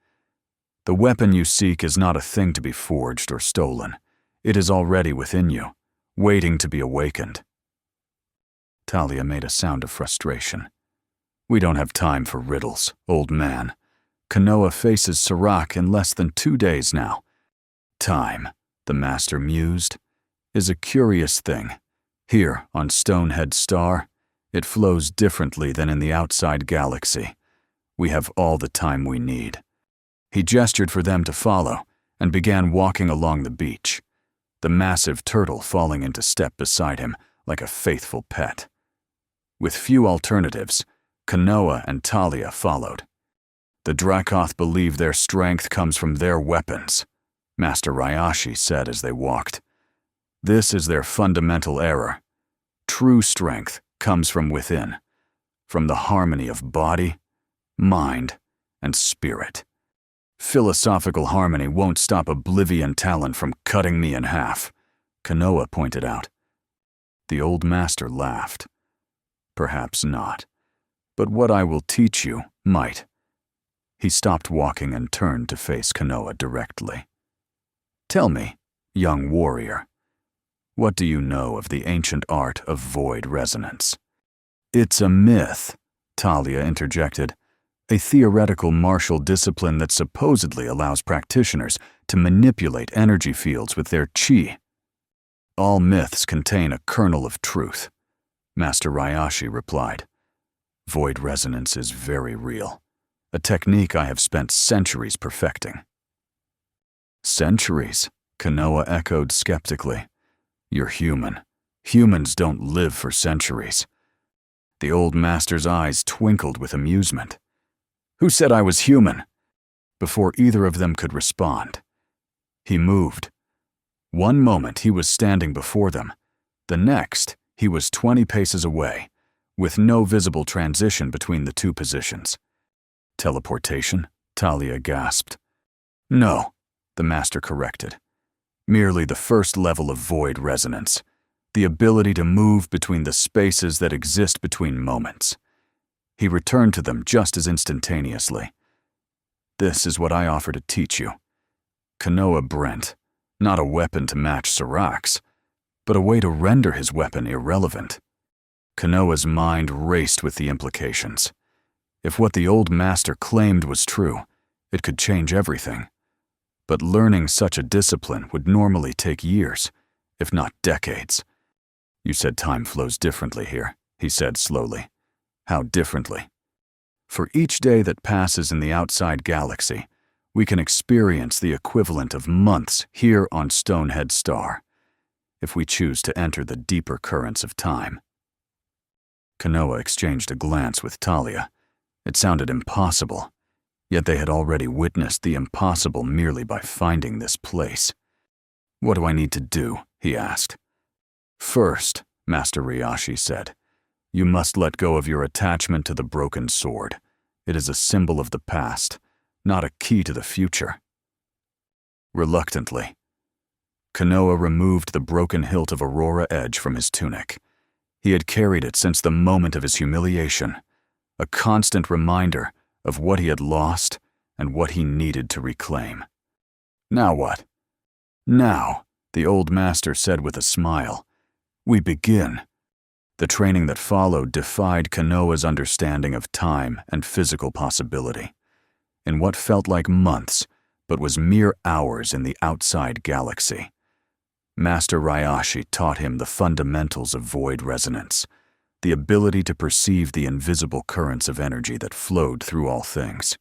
The weapon you seek is not a thing to be forged or stolen. It is already within you, waiting to be awakened. Talia made a sound of frustration. We don't have time for riddles, old man. Kanoa faces Sirach in less than 2 days now. Time, the master mused, is a curious thing. Here, on Stonehead Star, it flows differently than in the outside galaxy. We have all the time we need. He gestured for them to follow and began walking along the beach, the massive turtle falling into step beside him like a faithful pet. With few alternatives, Kanoa and Talia followed. The Dracoth believe their strength comes from their weapons, Master Ryashi said as they walked. This is their fundamental error. True strength comes from within, from the harmony of body, mind, and spirit. Philosophical harmony won't stop Oblivion Talon from cutting me in half, Kanoa pointed out. The old master laughed. Perhaps not, but what I will teach you might. He stopped walking and turned to face Kanoa directly. Tell me, young warrior, what do you know of the ancient art of void resonance? It's a myth, Talia interjected, a theoretical martial discipline that supposedly allows practitioners to manipulate energy fields with their chi. All myths contain a kernel of truth, Master Ryashi replied. Void resonance is very real, a technique I have spent centuries perfecting. Centuries? Kanoa echoed skeptically. You're human. Humans don't live for centuries. The old master's eyes twinkled with amusement. Who said I was human? Before either of them could respond, he moved. One moment he was standing before them. The next, he was 20 paces away, with no visible transition between the two positions. Teleportation? Talia gasped. No, the master corrected. Merely the first level of void resonance, the ability to move between the spaces that exist between moments. He returned to them just as instantaneously. This is what I offer to teach you. Kanoa Brent, not a weapon to match Sirach's, but a way to render his weapon irrelevant. Kanoa's mind raced with the implications. If what the old master claimed was true, it could change everything. But learning such a discipline would normally take years, if not decades. You said time flows differently here, he said slowly. How differently? For each day that passes in the outside galaxy, we can experience the equivalent of months here on Stonehead Star, if we choose to enter the deeper currents of time. Kanoa exchanged a glance with Talia. It sounded impossible, yet they had already witnessed the impossible merely by finding this place. What do I need to do? He asked. First, Master Ryashi said, you must let go of your attachment to the broken sword. It is a symbol of the past, not a key to the future. Reluctantly, Kanoa removed the broken hilt of Aurora Edge from his tunic. He had carried it since the moment of his humiliation, a constant reminder of what he had lost and what he needed to reclaim. Now what? Now, the old master said with a smile, we begin. The training that followed defied Kanoa's understanding of time and physical possibility. In what felt like months, but was mere hours in the outside galaxy, Master Ryashi taught him the fundamentals of void resonance, the ability to perceive the invisible currents of energy that flowed through all things.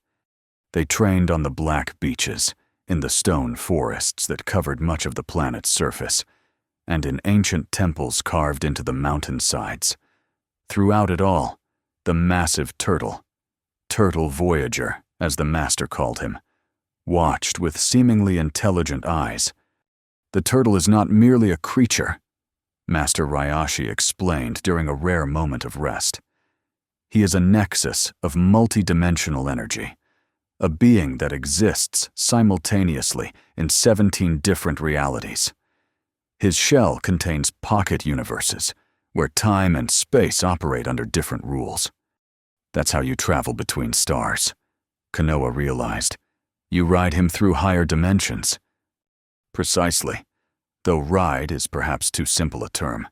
They trained on the black beaches, in the stone forests that covered much of the planet's surface, and in ancient temples carved into the mountainsides. Throughout it all, the massive turtle Voyager, as the master called him, watched with seemingly intelligent eyes. The turtle is not merely a creature, Master Ryashi explained during a rare moment of rest. He is a nexus of multidimensional energy, a being that exists simultaneously in 17 different realities. His shell contains pocket universes, where time and space operate under different rules. That's how you travel between stars, Kanoa realized. You ride him through higher dimensions. Precisely. Though ride is perhaps too simple a term.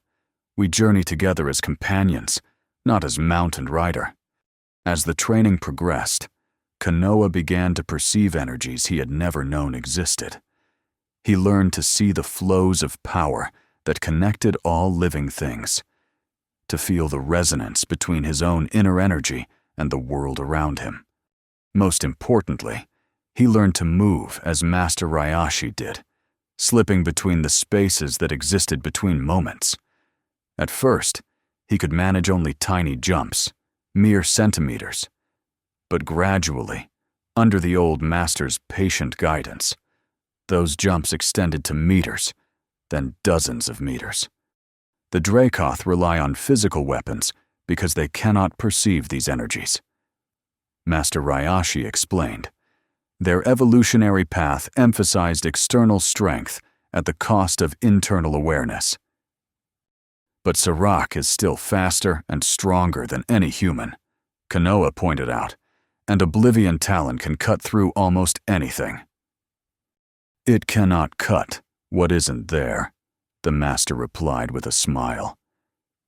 We journey together as companions, not as mount and rider. As the training progressed, Kanoa began to perceive energies he had never known existed. He learned to see the flows of power that connected all living things, to feel the resonance between his own inner energy and the world around him. Most importantly, he learned to move as Master Ryashi did, slipping between the spaces that existed between moments. At first, he could manage only tiny jumps, mere centimeters. But gradually, under the old master's patient guidance, those jumps extended to meters, then dozens of meters. The Dracoth rely on physical weapons because they cannot perceive these energies. Master Ryashi explained, their evolutionary path emphasized external strength at the cost of internal awareness. But Sirach is still faster and stronger than any human, Kanoa pointed out, and Oblivion Talon can cut through almost anything. It cannot cut what isn't there, the master replied with a smile.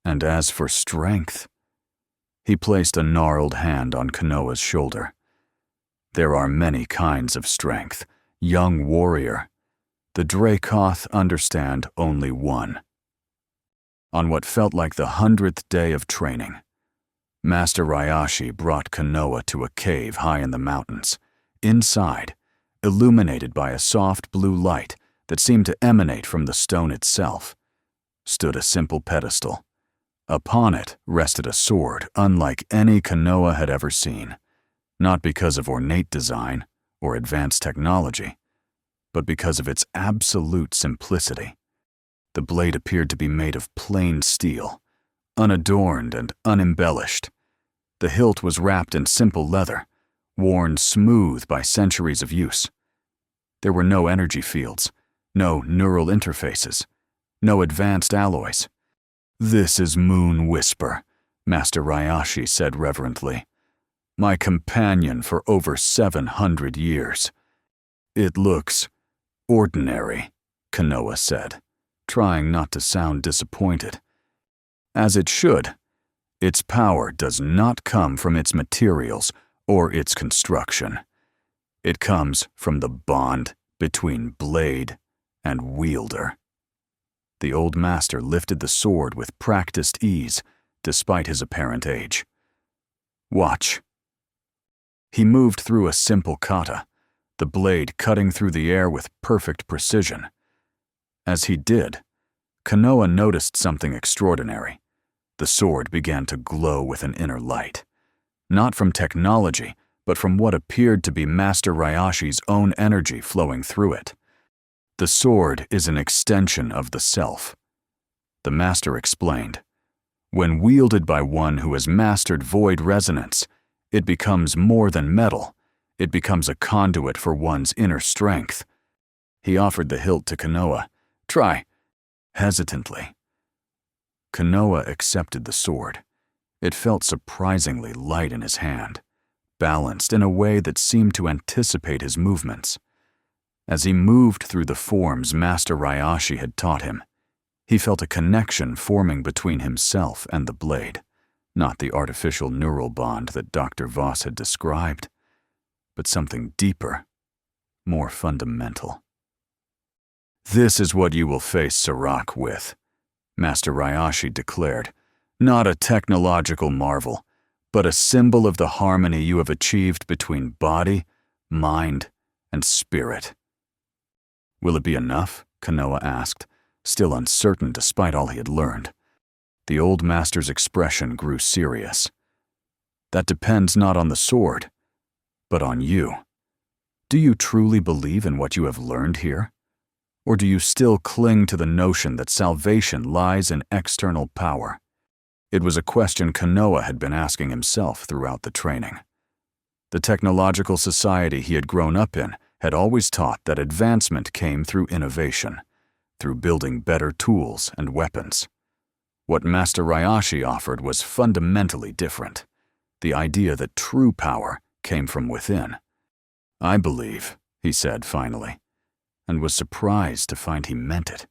And as for strength, he placed a gnarled hand on Kanoa's shoulder. There are many kinds of strength, young warrior. The Dracoth understand only one. On what felt like the 100th day of training, Master Ryashi brought Kanoa to a cave high in the mountains. Inside, illuminated by a soft blue light that seemed to emanate from the stone itself, stood a simple pedestal. Upon it rested a sword unlike any Kanoa had ever seen, not because of ornate design or advanced technology, but because of its absolute simplicity. The blade appeared to be made of plain steel, unadorned and unembellished. The hilt was wrapped in simple leather, worn smooth by centuries of use. There were no energy fields, no neural interfaces, no advanced alloys. "This is Moon Whisper," Master Ryashi said reverently. "My companion for over 700 years. It looks ordinary," Kanoa said, trying not to sound disappointed. "As it should. Its power does not come from its materials or its construction. It comes from the bond between blade and wielder." The old master lifted the sword with practiced ease, despite his apparent age. "Watch." He moved through a simple kata, the blade cutting through the air with perfect precision. As he did, Kanoa noticed something extraordinary. The sword began to glow with an inner light, not from technology, but from what appeared to be Master Ryashi's own energy flowing through it. The sword is an extension of the self. The master explained, when wielded by one who has mastered void resonance, it becomes more than metal. It becomes a conduit for one's inner strength. He offered the hilt to Kanoa. "Try." Hesitantly. Kanoa accepted the sword. It felt surprisingly light in his hand, balanced in a way that seemed to anticipate his movements. As he moved through the forms Master Ryashi had taught him, he felt a connection forming between himself and the blade, not the artificial neural bond that Dr. Voss had described, but something deeper, more fundamental. "This is what you will face Sirach with," Master Ryashi declared. "Not a technological marvel, but a symbol of the harmony you have achieved between body, mind, and spirit. Will it be enough? Kanoa asked, still uncertain despite all he had learned. The old master's expression grew serious. That depends not on the sword, but on you. Do you truly believe in what you have learned here? Or do you still cling to the notion that salvation lies in external power? It was a question Kanoa had been asking himself throughout the training. The technological society he had grown up in had always taught that advancement came through innovation, through building better tools and weapons. What Master Ryashi offered was fundamentally different, the idea that true power came from within. I believe, he said finally, and was surprised to find he meant it.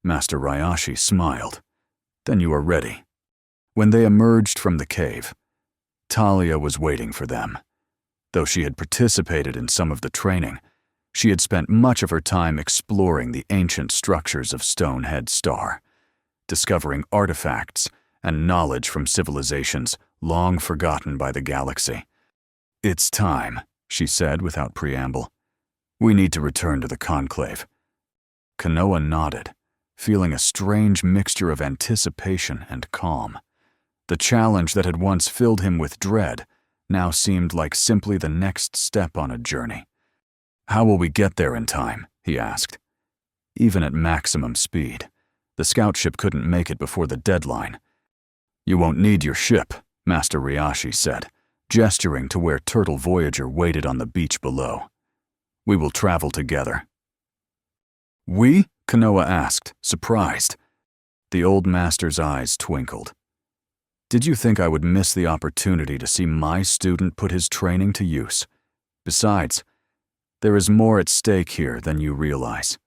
Master Ryashi smiled. Then you are ready. When they emerged from the cave, Talia was waiting for them. Though she had participated in some of the training, she had spent much of her time exploring the ancient structures of Stonehead Star, discovering artifacts and knowledge from civilizations long forgotten by the galaxy. It's time, she said without preamble. We need to return to the conclave. Kanoa nodded, feeling a strange mixture of anticipation and calm. The challenge that had once filled him with dread now seemed like simply the next step on a journey. How will we get there in time? He asked. Even at maximum speed, the scout ship couldn't make it before the deadline. You won't need your ship, Master Ryashi said, gesturing to where Turtle Voyager waited on the beach below. We will travel together. We? Kanoa asked, surprised. The old master's eyes twinkled. Did you think I would miss the opportunity to see my student put his training to use? Besides, there is more at stake here than you realize.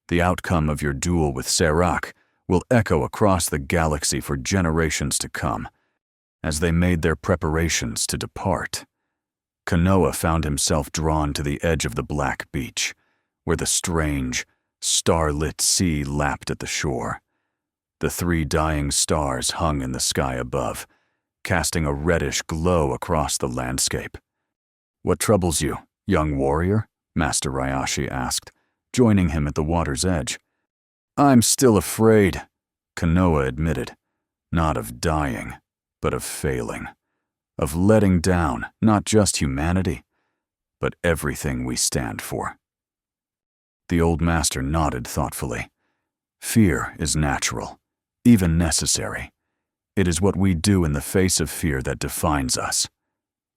The outcome of your duel with Serac will echo across the galaxy for generations to come, as they made their preparations to depart. Kanoa found himself drawn to the edge of the black beach, where the strange, starlit sea lapped at the shore. The 3 dying stars hung in the sky above, casting a reddish glow across the landscape. What troubles you, young warrior? Master Ryashi asked, joining him at the water's edge. I'm still afraid, Kanoa admitted, not of dying, but of failing, of letting down not just humanity, but everything we stand for. The old master nodded thoughtfully. Fear is natural, even necessary. It is what we do in the face of fear that defines us.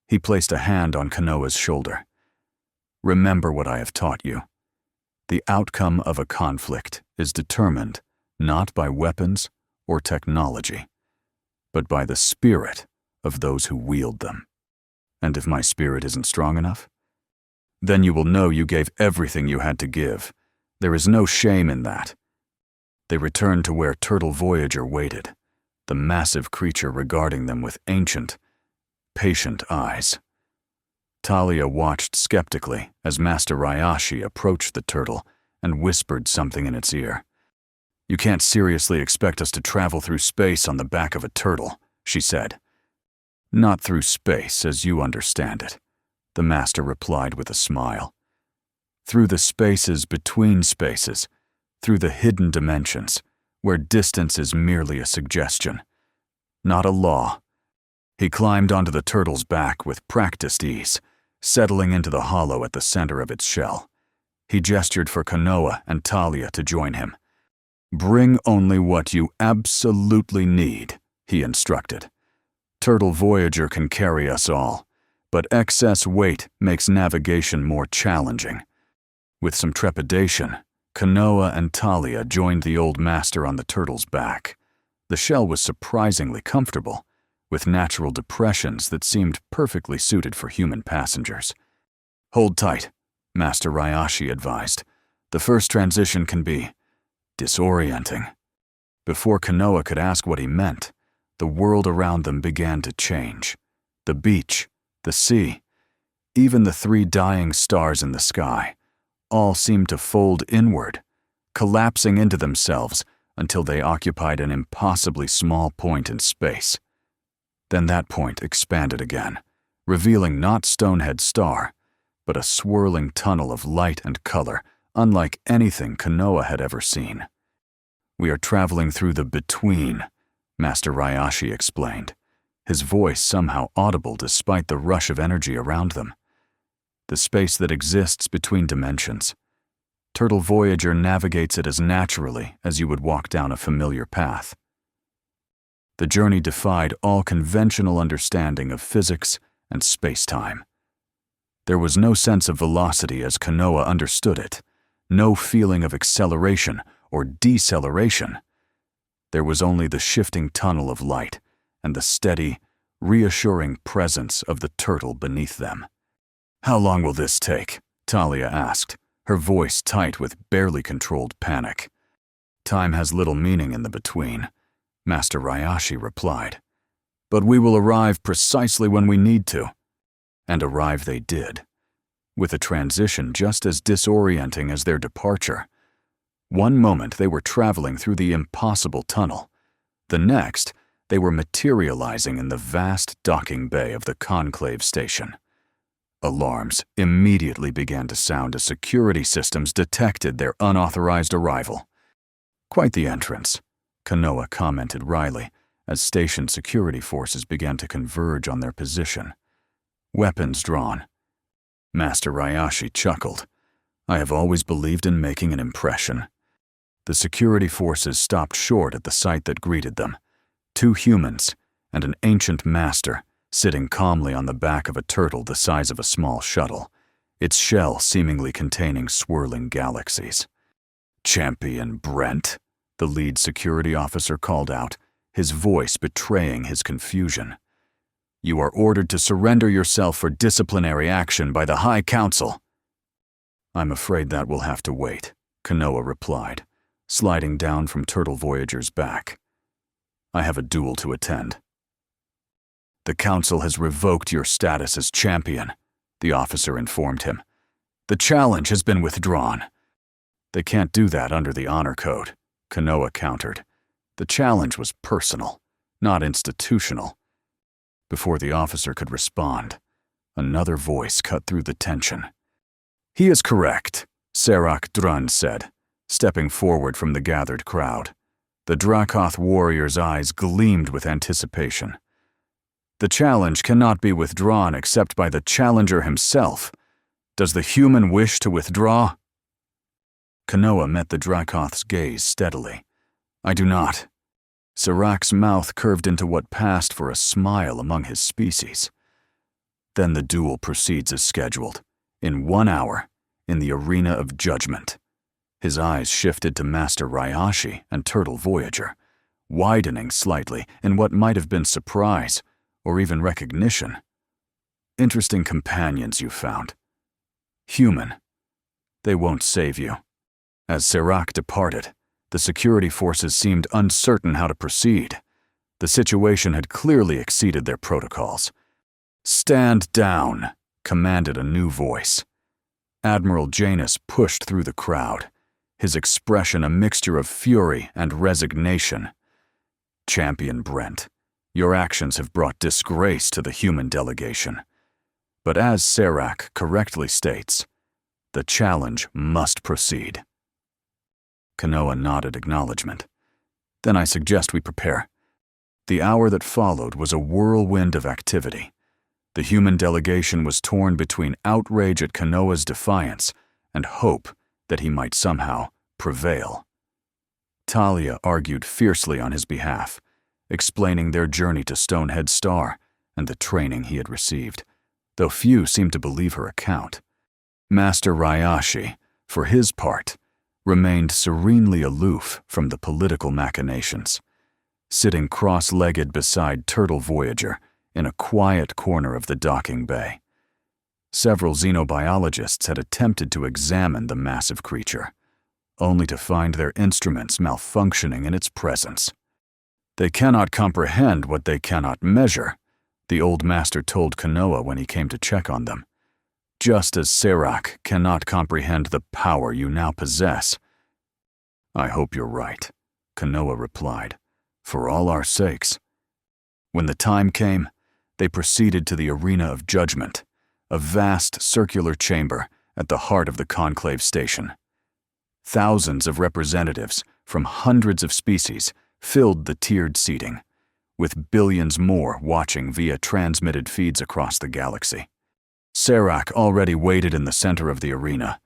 He placed a hand on Kanoa's shoulder. Remember what I have taught you. The outcome of a conflict is determined not by weapons or technology, but by the spirit of those who wield them. And if my spirit isn't strong enough, then you will know you gave everything you had to give. There is no shame in that. They returned to where Turtle Voyager waited, the massive creature regarding them with ancient, patient eyes. Talia watched skeptically as Master Ryashi approached the turtle and whispered something in its ear. You can't seriously expect us to travel through space on the back of a turtle, she said. Not through space as you understand it, the master replied with a smile. Through the spaces between spaces, through the hidden dimensions, where distance is merely a suggestion, not a law. He climbed onto the turtle's back with practiced ease, settling into the hollow at the center of its shell. He gestured for Kanoa and Talia to join him. Bring only what you absolutely need, he instructed. Turtle Voyager can carry us all, but excess weight makes navigation more challenging. With some trepidation, Kanoa and Talia joined the old master on the turtle's back. The shell was surprisingly comfortable, with natural depressions that seemed perfectly suited for human passengers. Hold tight, Master Ryashi advised. The first transition can be disorienting. Before Kanoa could ask what he meant, the world around them began to change. The beach, the sea, even the 3 dying stars in the sky, all seemed to fold inward, collapsing into themselves until they occupied an impossibly small point in space. Then that point expanded again, revealing not Stonehead Star, but a swirling tunnel of light and color, unlike anything Konoha had ever seen. "We are traveling through the between," Master Ryashi explained, his voice somehow audible despite the rush of energy around them. "The space that exists between dimensions. Turtle Voyager navigates it as naturally as you would walk down a familiar path." The journey defied all conventional understanding of physics and space-time. There was no sense of velocity as Konoha understood it, no feeling of acceleration or deceleration. There was only the shifting tunnel of light and the steady, reassuring presence of the turtle beneath them. "How long will this take?" Talia asked, her voice tight with barely controlled panic. "Time has little meaning in the between," Master Ryashi replied. "But we will arrive precisely when we need to." And arrive they did, with a transition just as disorienting as their departure. One moment they were traveling through the impossible tunnel. The next, they were materializing in the vast docking bay of the Conclave station. Alarms immediately began to sound as security systems detected their unauthorized arrival. "Quite the entrance," Konoha commented wryly, as station security forces began to converge on their position. Weapons drawn. Master Ryashi chuckled. "I have always believed in making an impression." The security forces stopped short at the sight that greeted them. Two humans and an ancient master sitting calmly on the back of a turtle the size of a small shuttle, its shell seemingly containing swirling galaxies. "Champion Brent," the lead security officer called out, his voice betraying his confusion. "You are ordered to surrender yourself for disciplinary action by the High Council." "I'm afraid that will have to wait," Konoha replied, sliding down from Turtle Voyager's back. "I have a duel to attend." "The Council has revoked your status as champion," the officer informed him. "The challenge has been withdrawn." "They can't do that under the Honor Code," Konoha countered. "The challenge was personal, not institutional." Before the officer could respond, another voice cut through the tension. "He is correct," Serac Drun said, stepping forward from the gathered crowd. The Dracoth warrior's eyes gleamed with anticipation. "The challenge cannot be withdrawn except by the challenger himself. Does the human wish to withdraw?" Konoha met the Dracoth's gaze steadily. "I do not." Serac's mouth curved into what passed for a smile among his species. "Then the duel proceeds as scheduled, in 1 hour, in the Arena of Judgment." His eyes shifted to Master Ryashi and Turtle Voyager, widening slightly in what might have been surprise or even recognition. "Interesting companions you found. Human. They won't save you." As Serac departed, the security forces seemed uncertain how to proceed. The situation had clearly exceeded their protocols. "Stand down," commanded a new voice. Admiral Janus pushed through the crowd, his expression a mixture of fury and resignation. "Champion Brent, your actions have brought disgrace to the human delegation. But as Serac correctly states, the challenge must proceed." Konoha nodded acknowledgement. "Then I suggest we prepare." The hour that followed was a whirlwind of activity. The human delegation was torn between outrage at Konoha's defiance and hope that he might somehow prevail. Talia argued fiercely on his behalf, explaining their journey to Stonehead Star and the training he had received, though few seemed to believe her account. Master Ryashi, for his part, remained serenely aloof from the political machinations, sitting cross-legged beside Turtle Voyager in a quiet corner of the docking bay. Several xenobiologists had attempted to examine the massive creature, only to find their instruments malfunctioning in its presence. "They cannot comprehend what they cannot measure," the old master told Konoha when he came to check on them. "Just as Serac cannot comprehend the power you now possess." "I hope you're right," Konoha replied, "for all our sakes." When the time came, they proceeded to the Arena of Judgment, a vast circular chamber at the heart of the conclave station. Thousands of representatives from hundreds of species filled the tiered seating, with billions more watching via transmitted feeds across the galaxy. Serac already waited in the center of the arena,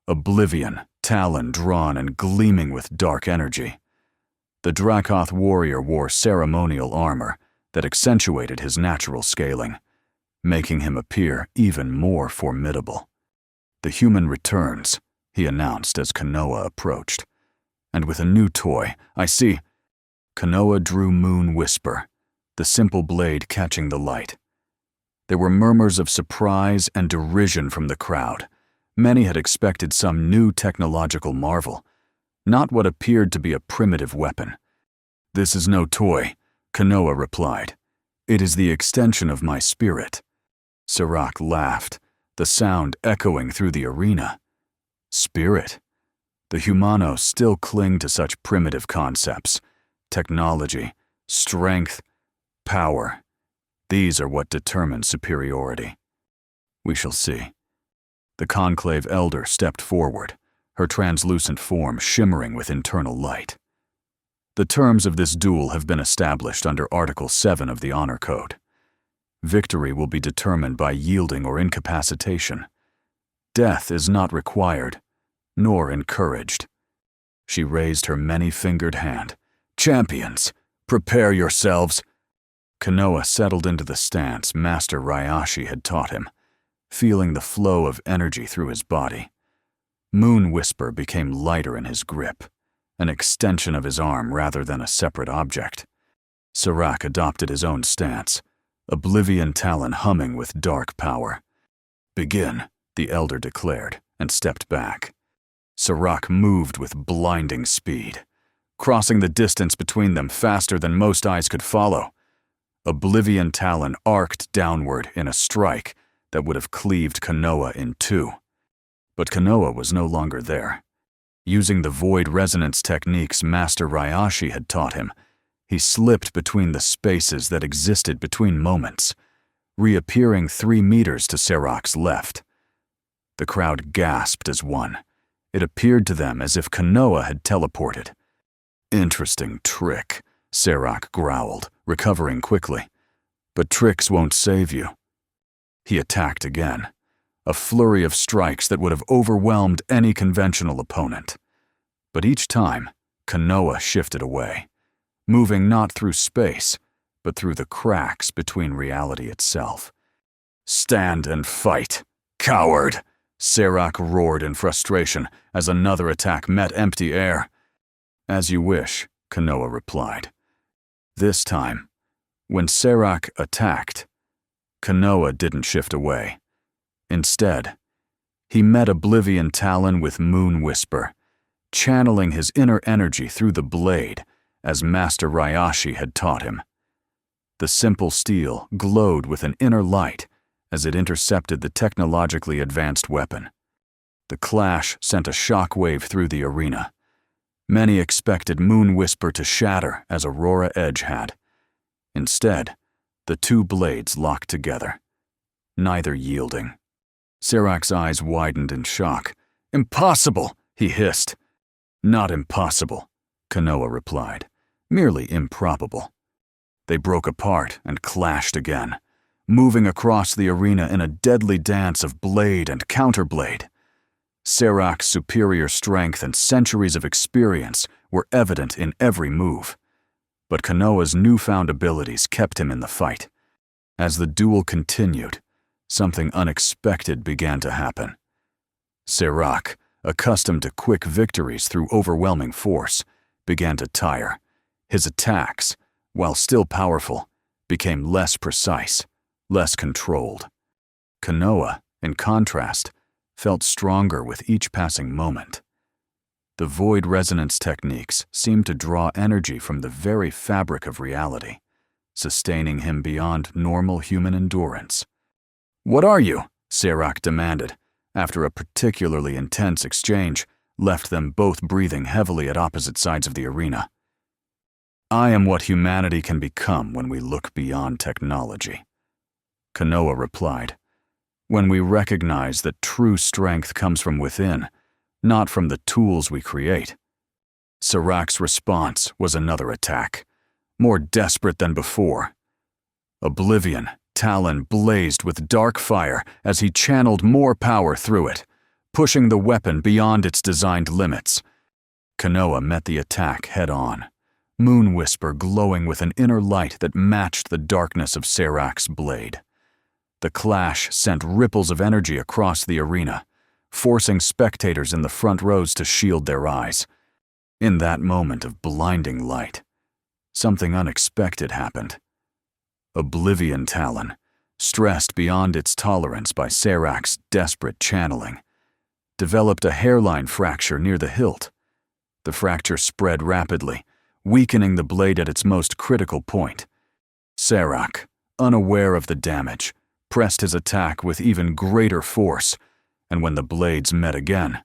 oblivion, talon drawn and gleaming with dark energy. The Dracoth warrior wore ceremonial armor that accentuated his natural scaling, making him appear even more formidable. "The human returns," he announced as Kanoa approached. "And with a new toy, I see—" Kanoa drew Moon Whisper, the simple blade catching the light. There were murmurs of surprise and derision from the crowd. Many had expected some new technological marvel, not what appeared to be a primitive weapon. "This is no toy," Kanoa replied. "It is the extension of my spirit." Serac laughed, the sound echoing through the arena. Spirit? The humanos still cling to such primitive concepts. Technology, strength, power. These are what determine superiority. We shall see. The conclave elder stepped forward, her translucent form shimmering with internal light. "The terms of this duel have been established under Article 7 of the Honor Code. Victory will be determined by yielding or incapacitation. Death is not required, nor encouraged." She raised her many-fingered hand. "Champions, prepare yourselves." Kanoa settled into the stance Master Ryashi had taught him, feeling the flow of energy through his body. Moon Whisper became lighter in his grip, an extension of his arm rather than a separate object. Serac adopted his own stance, Oblivion Talon humming with dark power. "Begin," the elder declared, and stepped back. Serac moved with blinding speed, crossing the distance between them faster than most eyes could follow. Oblivion Talon arced downward in a strike that would have cleaved Kanoa in two. But Kanoa was no longer there. Using the void resonance techniques Master Ryashi had taught him, he slipped between the spaces that existed between moments, reappearing 3 meters to Serac's left. The crowd gasped as one. It appeared to them as if Kanoa had teleported. "Interesting trick," Serac growled, recovering quickly. "But tricks won't save you." He attacked again, a flurry of strikes that would have overwhelmed any conventional opponent. But each time, Kanoa shifted away, moving not through space, but through the cracks between reality itself. "Stand and fight, coward!" Serac roared in frustration as another attack met empty air. "As you wish," Kanoa replied. This time, when Serac attacked, Kanoa didn't shift away. Instead, he met Oblivion Talon with Moon Whisper, channeling his inner energy through the blade as Master Ryashi had taught him. The simple steel glowed with an inner light as it intercepted the technologically advanced weapon. The clash sent a shockwave through the arena. Many expected Moon Whisper to shatter as Aurora Edge had. Instead, the two blades locked together, neither yielding. Serac's eyes widened in shock. "Impossible!" he hissed. "Not impossible," Kanoa replied. "Merely improbable." They broke apart and clashed again, moving across the arena in a deadly dance of blade and counterblade. Serac's superior strength and centuries of experience were evident in every move. But Kanoa's newfound abilities kept him in the fight. As the duel continued, something unexpected began to happen. Serac, accustomed to quick victories through overwhelming force, began to tire. His attacks, while still powerful, became less precise, less controlled. Kanoa, in contrast, felt stronger with each passing moment. The void resonance techniques seemed to draw energy from the very fabric of reality, sustaining him beyond normal human endurance. "What are you?" Serac demanded, after a particularly intense exchange left them both breathing heavily at opposite sides of the arena. "I am what humanity can become when we look beyond technology," Kanoa replied. When we recognize that true strength comes from within, not from the tools we create. Sirach's response was another attack, more desperate than before. Oblivion, talon blazed with dark fire as he channeled more power through it, pushing the weapon beyond its designed limits. Kanoa met the attack head-on, Moon Whisper glowing with an inner light that matched the darkness of Sirach's blade. The clash sent ripples of energy across the arena, forcing spectators in the front rows to shield their eyes. In that moment of blinding light, something unexpected happened. Oblivion Talon, stressed beyond its tolerance by Sirach's desperate channeling, developed a hairline fracture near the hilt. The fracture spread rapidly, weakening the blade at its most critical point. Sirach, unaware of the damage, pressed his attack with even greater force, and when the blades met again,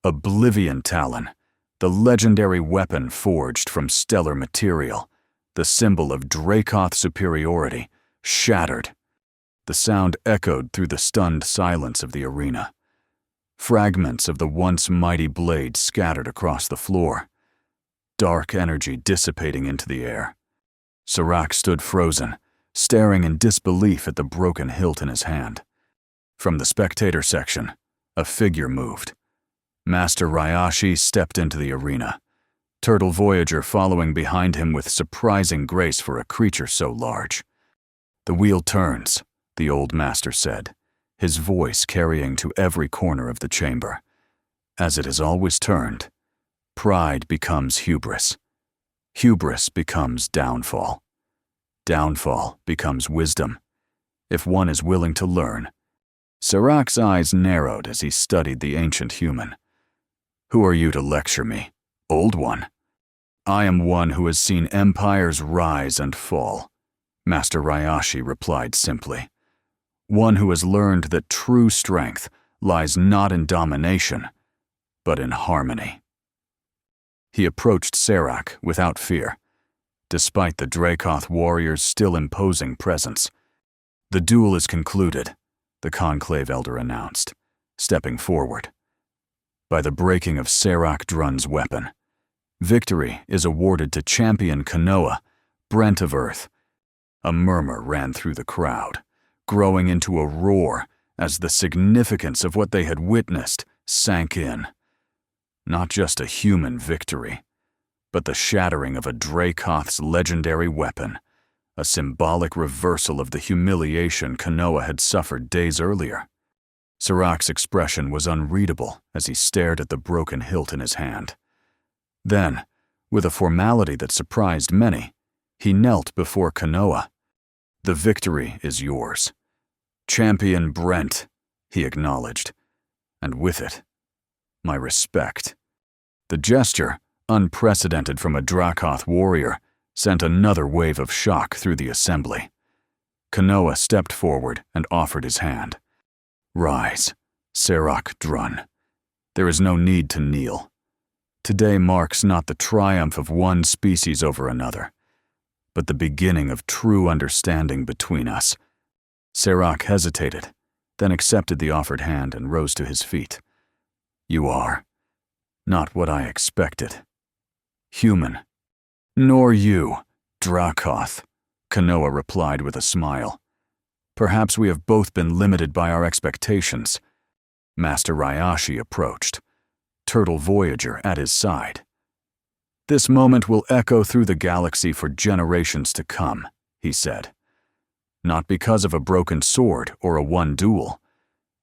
Oblivion Talon, the legendary weapon forged from stellar material, the symbol of Dracoth superiority, shattered. The sound echoed through the stunned silence of the arena. Fragments of the once mighty blade scattered across the floor, dark energy dissipating into the air. Sirach stood frozen, staring in disbelief at the broken hilt in his hand. From the spectator section, a figure moved. Master Ryashi stepped into the arena, Turtle Voyager following behind him with surprising grace for a creature so large. "The wheel turns," the old master said, his voice carrying to every corner of the chamber. "As it has always turned, pride becomes hubris. Hubris becomes downfall. Downfall becomes wisdom, if one is willing to learn." Sirach's eyes narrowed as he studied the ancient human. "Who are you to lecture me, Old One?" "I am one who has seen empires rise and fall," Master Ryashi replied simply. "One who has learned that true strength lies not in domination, but in harmony." He approached Sirach without fear, despite the Dracoth warrior's still imposing presence. "The duel is concluded," the Conclave Elder announced, stepping forward. "By the breaking of Sirach Drun's weapon, victory is awarded to champion Kanoa, Brent of Earth." A murmur ran through the crowd, growing into a roar as the significance of what they had witnessed sank in. Not just a human victory, but the shattering of a Dracoth's legendary weapon, a symbolic reversal of the humiliation Kanoa had suffered days earlier. Sirach's expression was unreadable as he stared at the broken hilt in his hand. Then, with a formality that surprised many, he knelt before Kanoa. "The victory is yours. Champion Brent," he acknowledged, "and with it, my respect." The gesture, unprecedented from a Dracoth warrior, sent another wave of shock through the assembly. Kanoa stepped forward and offered his hand. "Rise, Sirach Drun. There is no need to kneel. Today marks not the triumph of one species over another, but the beginning of true understanding between us." Sirach hesitated, then accepted the offered hand and rose to his feet. "You are not what I expected. Human." "Nor you, Dracoth," Kanoa replied with a smile. "Perhaps we have both been limited by our expectations." Master Ryashi approached, Turtle Voyager at his side. "This moment will echo through the galaxy for generations to come," he said. "Not because of a broken sword or a won duel,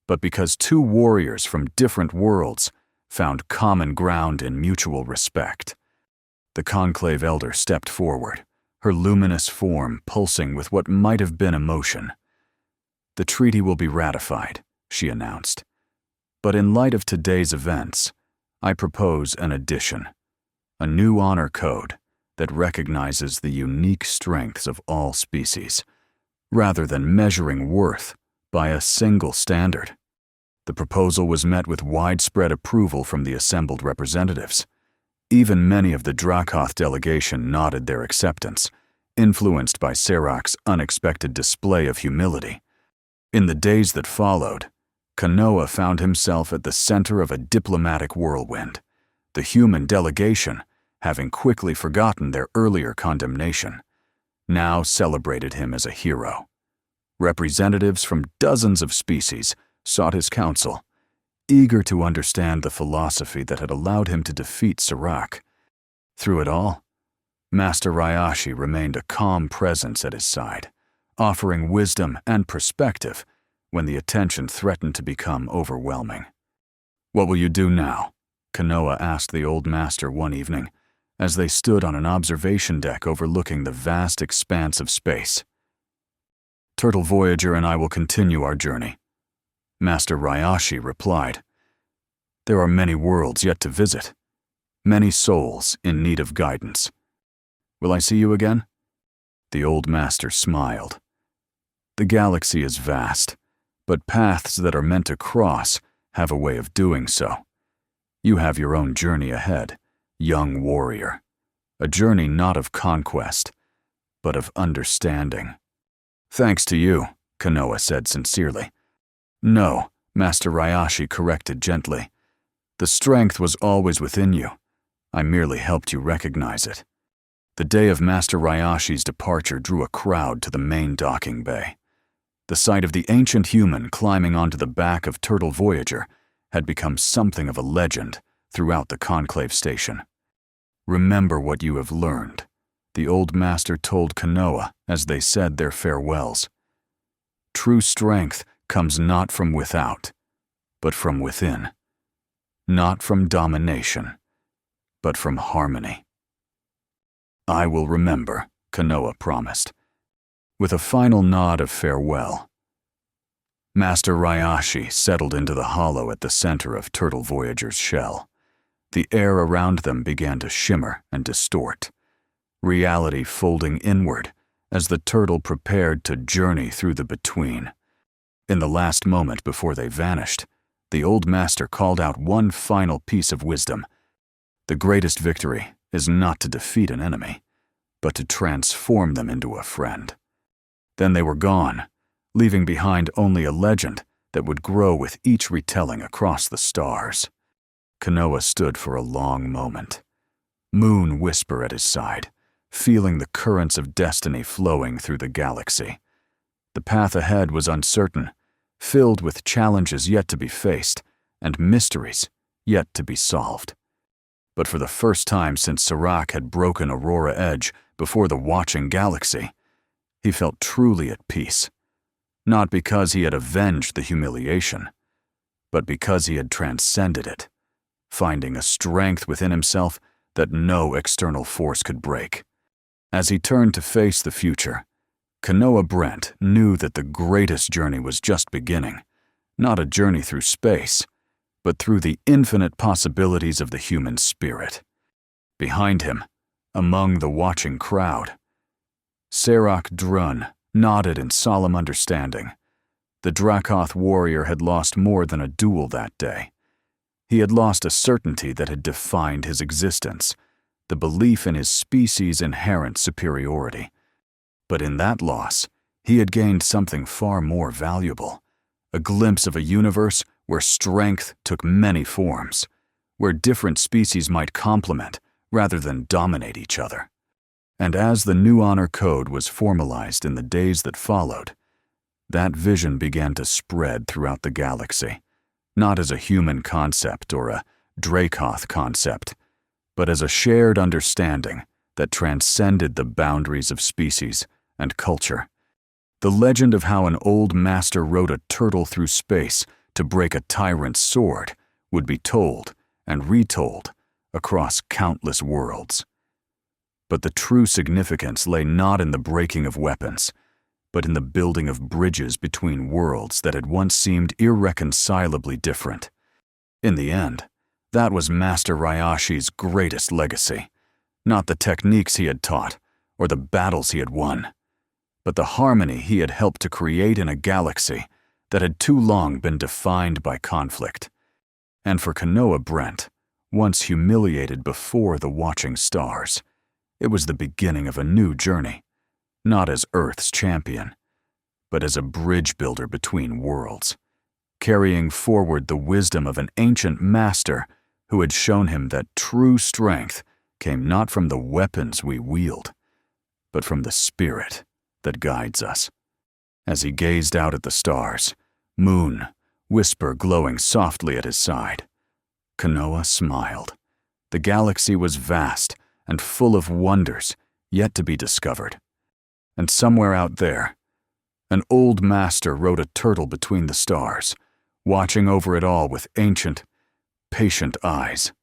but because two warriors from different worlds found common ground in mutual respect." The Conclave Elder stepped forward, her luminous form pulsing with what might have been emotion. "The treaty will be ratified," she announced. "But in light of today's events, I propose an addition, a new honor code that recognizes the unique strengths of all species, rather than measuring worth by a single standard." The proposal was met with widespread approval from the assembled representatives. Even many of the Dracoth delegation nodded their acceptance, influenced by Sirach's unexpected display of humility. In the days that followed, Kanoa found himself at the center of a diplomatic whirlwind, the human delegation, having quickly forgotten their earlier condemnation, now celebrated him as a hero. Representatives from dozens of species sought his counsel, eager to understand the philosophy that had allowed him to defeat Serac. Through it all, Master Ryashi remained a calm presence at his side, offering wisdom and perspective when the attention threatened to become overwhelming. "What will you do now?" Kanoa asked the old master one evening, as they stood on an observation deck overlooking the vast expanse of space. "Turtle Voyager and I will continue our journey," Master Ryashi replied. "There are many worlds yet to visit, many souls in need of guidance. Will I see you again?" The old master smiled. "The galaxy is vast, but paths that are meant to cross have a way of doing so. You have your own journey ahead, young warrior. A journey not of conquest, but of understanding." "Thanks to you," Kanoa said sincerely. "No," Master Ryashi corrected gently. "The strength was always within you. I merely helped you recognize it." The day of Master Ryashi's departure drew a crowd to the main docking bay. The sight of the ancient human climbing onto the back of Turtle Voyager had become something of a legend throughout the Conclave station. "Remember what you have learned," the old master told Kanoa as they said their farewells. "True strength comes not from without, but from within. Not from domination, but from harmony." "I will remember," Kanoa promised, with a final nod of farewell. Master Ryashi settled into the hollow at the center of Turtle Voyager's shell. The air around them began to shimmer and distort, reality folding inward as the turtle prepared to journey through the between. In the last moment before they vanished, the old master called out one final piece of wisdom. The greatest victory is not to defeat an enemy, but to transform them into a friend. Then they were gone, leaving behind only a legend that would grow with each retelling across the stars. Kanoa stood for a long moment, Moon whisper at his side, feeling the currents of destiny flowing through the galaxy. The path ahead was uncertain, filled with challenges yet to be faced and mysteries yet to be solved. But for the first time since Serac had broken Aurora Edge before the watching galaxy, he felt truly at peace, not because he had avenged the humiliation, but because he had transcended it, finding a strength within himself that no external force could break. As he turned to face the future, Kanoa Brent knew that the greatest journey was just beginning, not a journey through space, but through the infinite possibilities of the human spirit. Behind him, among the watching crowd, Serac Drun nodded in solemn understanding. The Dracoth warrior had lost more than a duel that day. He had lost a certainty that had defined his existence, the belief in his species' inherent superiority. But in that loss, he had gained something far more valuable, a glimpse of a universe where strength took many forms, where different species might complement rather than dominate each other. And as the new honor code was formalized in the days that followed, that vision began to spread throughout the galaxy, not as a human concept or a Dracoth concept, but as a shared understanding that transcended the boundaries of species and culture. The legend of how an old master rode a turtle through space to break a tyrant's sword would be told and retold across countless worlds. But the true significance lay not in the breaking of weapons, but in the building of bridges between worlds that had once seemed irreconcilably different. In the end, that was Master Ryashi's greatest legacy, not the techniques he had taught or the battles he had won, but the harmony he had helped to create in a galaxy that had too long been defined by conflict. And for Kanoa Brent, once humiliated before the watching stars, it was the beginning of a new journey, not as Earth's champion, but as a bridge builder between worlds, carrying forward the wisdom of an ancient master who had shown him that true strength came not from the weapons we wield, but from the spirit that guides us. As he gazed out at the stars, Moon, whisper glowing softly at his side, Kanoa smiled. The galaxy was vast and full of wonders yet to be discovered. And somewhere out there, an old master rode a turtle between the stars, watching over it all with ancient, patient eyes.